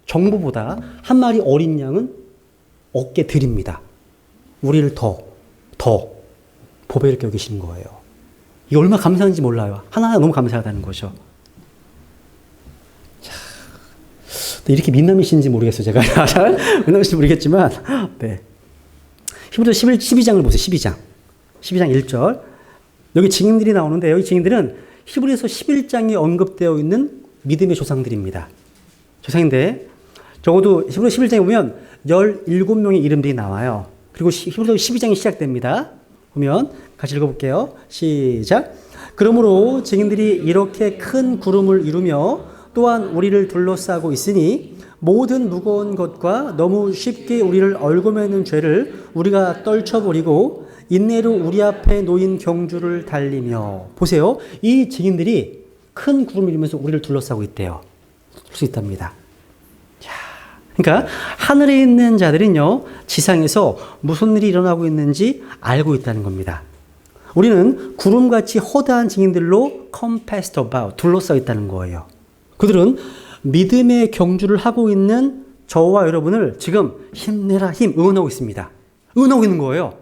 정부보다 한 마리 어린 양은 어깨 드립니다. 우리를 더 보배롭게 여기시는 거예요. 이게 얼마나 감사한지 몰라요. 하나하나 너무 감사하다는 거죠. 자, 이렇게 민남이신지 모르겠어요. 제가 잘 민남이신지 모르겠지만 네. 히브리서 12장을 보세요. 12장 1절. 여기 증인들이 나오는데 여기 증인들은 히브리서 11장에 언급되어 있는 믿음의 조상들입니다. 조상인데 적어도 히브리서 11장에 보면 17명의 이름들이 나와요. 그리고 히브리서 12장이 시작됩니다. 보면 같이 읽어볼게요. 시작. 그러므로 증인들이 이렇게 큰 구름을 이루며 또한 우리를 둘러싸고 있으니 모든 무거운 것과 너무 쉽게 우리를 얽어매는 죄를 우리가 떨쳐버리고 인내로 우리 앞에 놓인 경주를 달리며. 보세요. 이 증인들이 큰 구름을 이루면서 우리를 둘러싸고 있대요. 볼 수 있답니다. 그러니까 하늘에 있는 자들은요, 지상에서 무슨 일이 일어나고 있는지 알고 있다는 겁니다. 우리는 구름같이 허다한 증인들로 compassed about, 둘러싸여 있다는 거예요. 그들은 믿음의 경주를 하고 있는 저와 여러분을 지금 힘내라 응원하고 있습니다. 응원하고 있는 거예요.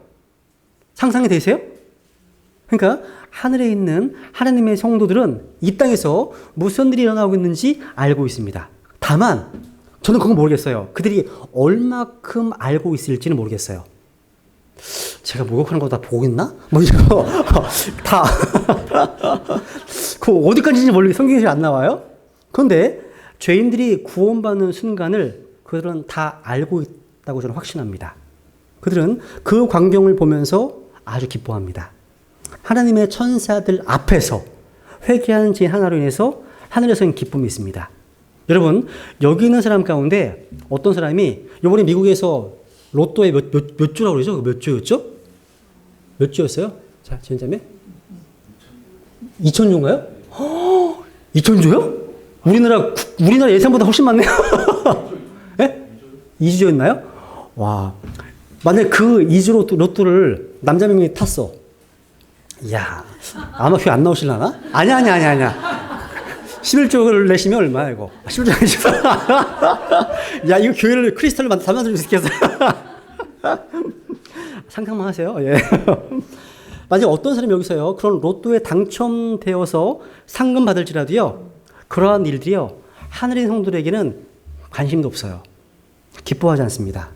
상상이 되세요? 그러니까 하늘에 있는 하나님의 성도들은 이 땅에서 무슨 일이 일어나고 있는지 알고 있습니다. 다만 저는 그건 모르겠어요. 그들이 얼마큼 알고 있을지는 모르겠어요. 제가 목욕하는 거 다 보고 있나? 뭐 이거 다 그 어디까지인지 모르겠어요. 성경에 안 나와요. 그런데 죄인들이 구원받는 순간을 그들은 다 알고 있다고 저는 확신합니다. 그들은 그 광경을 보면서 아주 기뻐합니다. 하나님의 천사들 앞에서 회개하는 죄 하나로 인해서 하늘에서는 기쁨이 있습니다. 여러분, 여기 있는 사람 가운데 어떤 사람이 이번에 미국에서 로또에 몇 조라고 그러죠? 몇 조였죠? 몇 조였어요? 자, 지은자매? 2,000조인가요? 2,000조요? 우리나라 예산보다 훨씬 많네요. 네? 2조였나요? 와. 만약에 그 2조 로또를 남자 명이 탔어. 이야, 아마 그게 안 나오실라나? 아니야. 11조를 내시면 얼마야, 이거? 11조 내시면. 야, 이거 교회를 크리스탈로 담아줄 수 있겠어. 상상만 하세요. 예. 만약 어떤 사람이 여기서요, 그런 로또에 당첨되어서 상금 받을지라도요, 그러한 일들이요, 하늘의 성도들에게는 관심도 없어요. 기뻐하지 않습니다.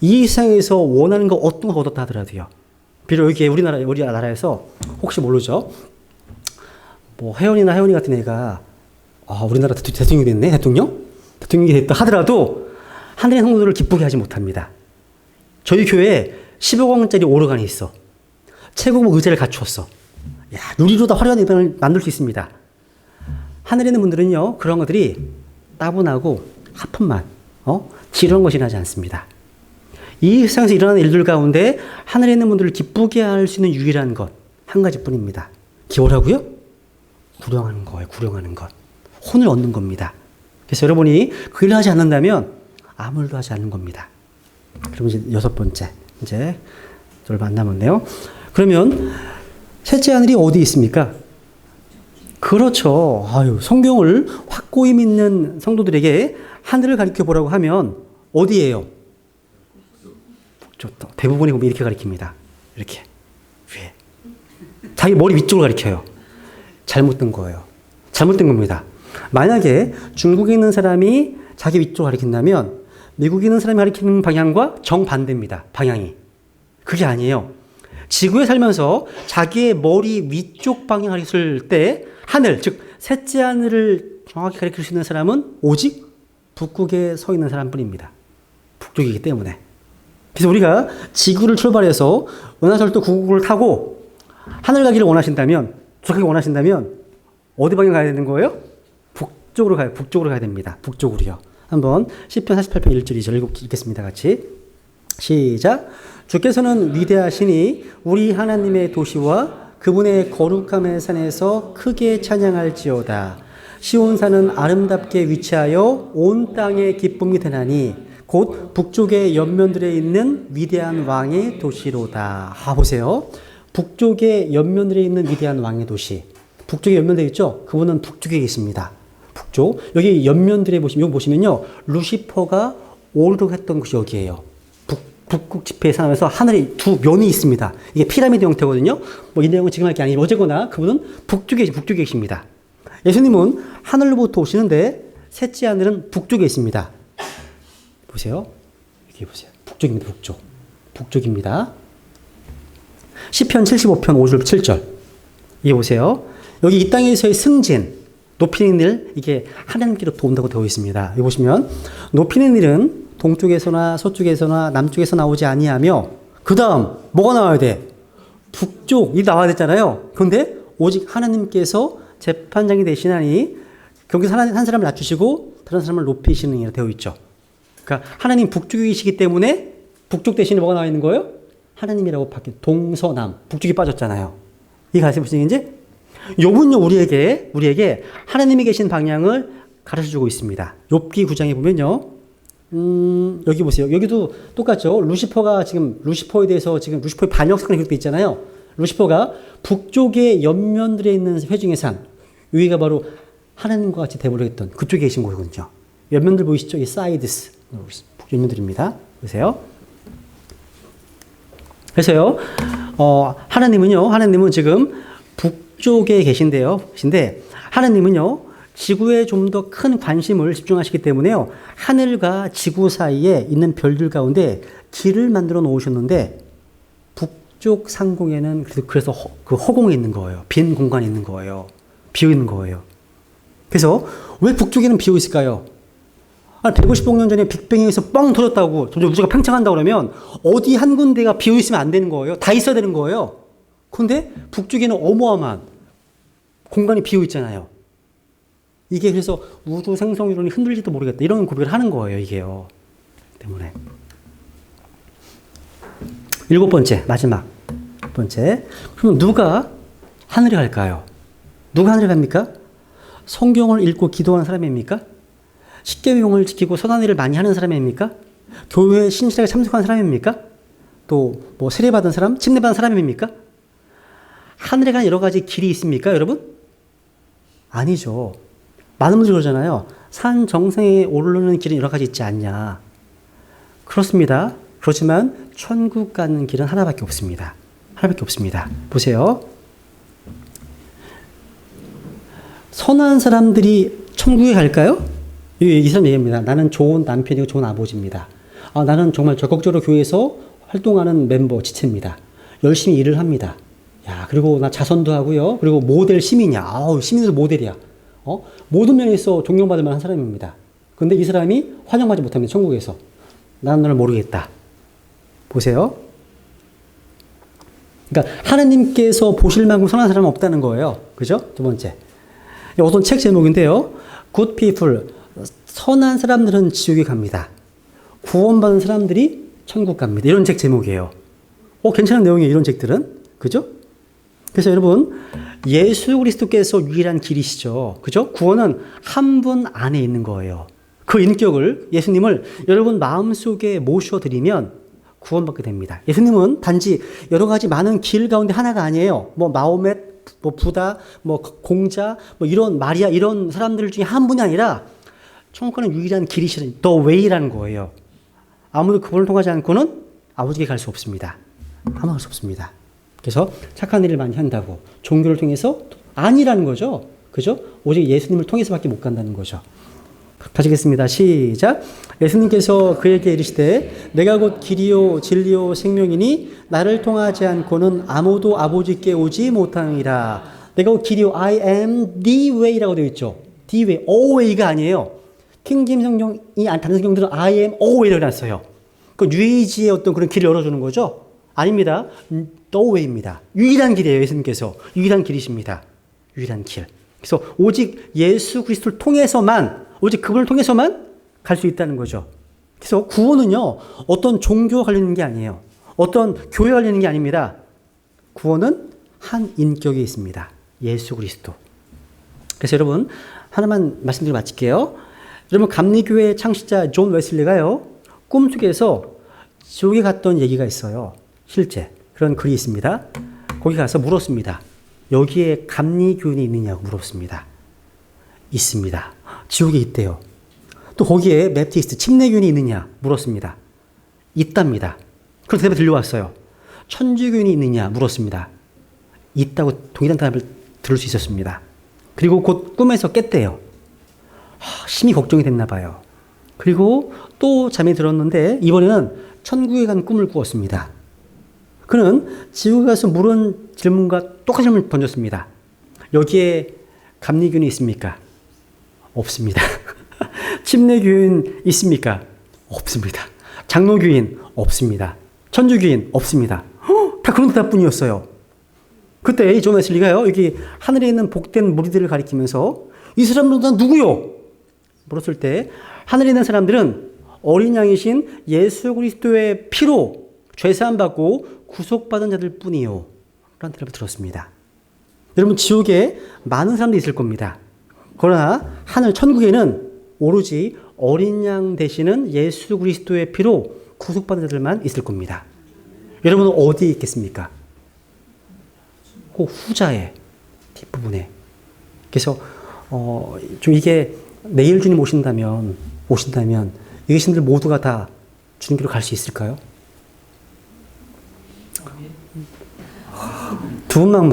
이 세상에서 원하는 거 어떤 거 얻었다 하더라도요. 비록 여기에 우리나라에서 혹시 모르죠. 뭐 혜원이 같은 애가 우리나라 대통령이 됐네, 대통령이 됐다 하더라도 하늘의 성도들을 기쁘게 하지 못합니다. 저희 교회에 15억 원짜리 오르간이 있어. 최고급 의자를 갖추었어. 야, 누리로 다 화려한 예배를 만들 수 있습니다. 하늘에 있는 분들은요, 그런 것들이 따분하고 하품만, 지루한 것이 나지 않습니다. 이 세상에서 일어나는 일들 가운데 하늘에 있는 분들을 기쁘게 할 수 있는 유일한 것, 한 가지뿐입니다. 기호라고요? 구령하는 거예요, 구령하는 것. 혼을 얻는 겁니다. 그래서 여러분이 그 일을 하지 않는다면 아무 일도 하지 않는 겁니다. 그럼 이제 6번째, 이제 얼마 안 남았네요. 그러면 셋째 하늘이 어디 있습니까? 그렇죠. 성경을 확고히 믿는 성도들에게 하늘을 가리켜 보라고 하면 어디예요? 북쪽. 대부분이 보면 이렇게 가리킵니다. 이렇게 위에. 자기 머리 위쪽을 가리켜요. 잘못된 거예요. 잘못된 겁니다. 만약에 중국에 있는 사람이 자기 위쪽을 가리킨다면 미국에 있는 사람이 가리키는 방향과 정반대입니다. 방향이. 그게 아니에요. 지구에 살면서 자기의 머리 위쪽 방향을 가리킬 때 하늘, 즉 셋째 하늘을 정확히 가리킬 수 있는 사람은 오직 북극에 서 있는 사람뿐입니다. 북쪽이기 때문에. 그래서 우리가 지구를 출발해서 은하철도 9국을 타고 하늘 가기를 원하신다면, 정확하게 원하신다면 어디 방향 가야 되는 거예요? 북쪽으로 가야 됩니다. 북쪽으로요. 한번 시편 48편 1절 2절 읽겠습니다. 같이. 시작. 주께서는 위대하시니 우리 하나님의 도시와 그분의 거룩함의 산에서 크게 찬양할지어다. 시온산은 아름답게 위치하여 온 땅의 기쁨이 되나니 곧 북쪽의 옆면들에 있는 위대한 왕의 도시로다. 보세요. 북쪽의 옆면들에 있는 위대한 왕의 도시. 북쪽에 옆면되어 있죠? 그분은 북쪽에 있습니다. 북쪽. 여기 옆면들에 보시면요. 루시퍼가 오르륵 했던 곳이 여기예요. 북극 지폐에 산하면서 하늘에 두 면이 있습니다. 이게 피라미드 형태거든요. 이 내용은 지금 할 게 아니고 어쨌거나 그분은 북쪽에 계십니다. 예수님은 하늘로부터 오시는데 셋째 하늘은 북쪽에 있습니다. 보세요. 여기 보세요. 북쪽입니다. 북쪽입니다. 시편 75편 5절 7절. 이게 보세요. 여기 이 땅에서의 승진, 높이는 일, 이게 하나님께로부터 온다고 되어 있습니다. 여기 보시면 높이는 일은 동쪽에서나 서쪽에서나 남쪽에서 나오지 아니하며 그 다음 뭐가 나와야 돼? 북쪽이 나와야 됐잖아요. 그런데 오직 하나님께서 재판장이 되시나니 거기서 한 사람을 낮추시고 다른 사람을 높이시는 일이 되어 있죠. 그러니까 하나님 북쪽이시기 때문에 북쪽 대신에 뭐가 나와 있는 거예요? 하나님이라고 바뀐 동서남, 북쪽이 빠졌잖아요. 이게 가르쳐 무슨 얘기인지? 욥은요 우리에게 하나님이 계신 방향을 가르쳐주고 있습니다. 욥기 9장에 보면요. 여기 보세요. 여기도 똑같죠. 루시퍼에 대해서 지금 루시퍼의 반역 사건이 기록되어 있잖아요. 루시퍼가 북쪽의 옆면들에 있는 회중의 산, 여기가 바로 하나님과 같이 대보려 했던 그쪽에 계신 곳이거든요. 옆면들 보이시죠? 이 사이드스, 옆면들입니다. 보세요. 그래서요, 하나님은 지금 북쪽에 계신데, 하나님은요, 지구에 좀 더 큰 관심을 집중하시기 때문에요, 하늘과 지구 사이에 있는 별들 가운데 길을 만들어 놓으셨는데, 북쪽 상공에는 그래서 그 허공에 있는 거예요. 빈 공간이 있는 거예요. 비어 있는 거예요. 그래서 왜 북쪽에는 비어 있을까요? 150억 년 전에 빅뱅에서 뻥 터졌다고, 점점 우주가 팽창한다고 그러면 어디 한 군데가 비어 있으면 안 되는 거예요. 다 있어야 되는 거예요. 그런데 북쪽에는 어마어마한 공간이 비어 있잖아요. 이게 그래서 우주 생성 이론이 흔들릴지도 모르겠다. 이런 고백을 하는 거예요, 이게요. 때문에. 7번째, 마지막 번째. 그럼 누가 하늘에 갈까요? 누가 하늘에 갑니까? 성경을 읽고 기도하는 사람입니까? 십계명을 지키고 선한 일을 많이 하는 사람입니까? 교회에 신실하게 참석하는 사람입니까? 또 뭐 세례받은 사람, 침례받은 사람입니까? 하늘에 가는 여러 가지 길이 있습니까, 여러분? 아니죠. 많은 분들이 그러잖아요. 산 정상에 오르는 길은 여러 가지 있지 않냐. 그렇습니다. 그렇지만 천국 가는 길은 하나밖에 없습니다. 하나밖에 없습니다. 보세요. 선한 사람들이 천국에 갈까요? 이 사람 얘기합니다. 나는 좋은 남편이고 좋은 아버지입니다. 나는 정말 적극적으로 교회에서 활동하는 멤버 지체입니다. 열심히 일을 합니다. 야, 그리고 나 자선도 하고요. 그리고 모델 시민이야. 시민도 모델이야. 모든 면에서 존경받을 만한 사람입니다. 근데 이 사람이 환영하지 못합니다. 천국에서. 나는 너를 모르겠다. 보세요. 그러니까 하나님께서 보실 만큼 선한 사람은 없다는 거예요. 그죠? 두 번째. 어떤 책 제목인데요. Good people. 선한 사람들은 지옥에 갑니다. 구원받은 사람들이 천국 갑니다. 이런 책 제목이에요. 괜찮은 내용이에요. 이런 책들은. 그죠? 그래서 여러분, 예수 그리스도께서 유일한 길이시죠. 그죠? 구원은 한 분 안에 있는 거예요. 그 인격을, 예수님을 여러분 마음속에 모셔드리면 구원받게 됩니다. 예수님은 단지 여러 가지 많은 길 가운데 하나가 아니에요. 마호멧, 부다, 공자, 이런 마리아, 이런 사람들 중에 한 분이 아니라 천국 가는 유일한 길이시는 The Way라는 거예요. 아무도 그분을 통하지 않고는 아버지께 갈 수 없습니다. 아무 갈 수 없습니다. 그래서 착한 일을 많이 한다고 종교를 통해서 아니라는 거죠. 그죠? 오직 예수님을 통해서밖에 못 간다는 거죠. 가시겠습니다. 시작. 예수님께서 그에게 이르시되 내가 곧 길이요 진리요 생명이니 나를 통하지 않고는 아무도 아버지께 오지 못하느니라. 내가 곧 길이요 I am the way라고 되어 있죠. the way, all way가 아니에요. 킹김 성경이 다른 성경들은 I am all way라고 해놨어요. 그 뉴에이지의 어떤 그런 길을 열어주는 거죠. 아닙니다. The way입니다. 유일한 길이에요. 예수님께서 유일한 길이십니다. 유일한 길. 그래서 오직 예수 그리스도를 통해서만, 오직 그분을 통해서만 갈 수 있다는 거죠. 그래서 구원은요, 어떤 종교와 관련된 게 아니에요. 어떤 교회와 관련된 게 아닙니다. 구원은 한 인격에 있습니다. 예수 그리스도. 그래서 여러분, 하나만 말씀드리고 마칠게요. 여러분, 감리교회 창시자 존 웨슬리가요, 꿈속에서 지옥에 갔던 얘기가 있어요. 실제. 그런 글이 있습니다. 거기 가서 물었습니다. 여기에 감리교인이 있느냐고 물었습니다. 있습니다. 지옥에 있대요. 또 거기에 맵티스트, 침례교인이 있느냐 물었습니다. 있답니다. 그런 대답이 들려왔어요. 천주교인이 있느냐 물었습니다. 있다고 동일한 답을 들을 수 있었습니다. 그리고 곧 꿈에서 깼대요. 심히 걱정이 됐나 봐요. 그리고 또 잠이 들었는데 이번에는 천국에 간 꿈을 꾸었습니다. 그는 지옥에 가서 물은 질문과 똑같은 질문을 던졌습니다. 여기에 감리교인이 있습니까? 없습니다. 침례교인 있습니까? 없습니다. 장로교인 없습니다. 천주교인 없습니다. 다 그런 대답뿐이었어요. 그때 이 존 웨슬리가요, 여기 하늘에 있는 복된 무리들을 가리키면서 이 사람들은 다 누구요? 물었을 때 하늘에 있는 사람들은 어린 양이신 예수 그리스도의 피로 죄사함 받고 구속받은 자들 뿐이요. 라는 대답을 들었습니다. 여러분, 지옥에 많은 사람들이 있을 겁니다. 그러나 하늘 천국에는 오로지 어린 양 되시는 예수 그리스도의 피로 구속받은 자들만 있을 겁니다. 여러분은 어디에 있겠습니까? 그 후자의 뒷부분에. 그래서 좀 이게 내일 주님 오신다면 이 계신들 모두가 다 주님께로 갈 수 있을까요? 두 분만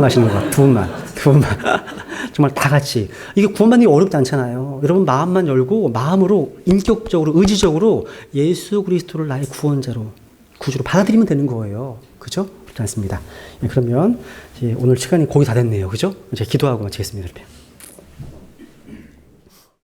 가시는 거야. 두 분만. 정말 다 같이. 이게 구원받는 게 어렵지 않잖아요. 여러분 마음만 열고 마음으로 인격적으로 의지적으로 예수 그리스도를 나의 구원자로 구주로 받아들이면 되는 거예요. 그죠? 그렇지 않습니다. 그러면 이제 오늘 시간이 거의 다 됐네요. 그죠? 이제 기도하고 마치겠습니다.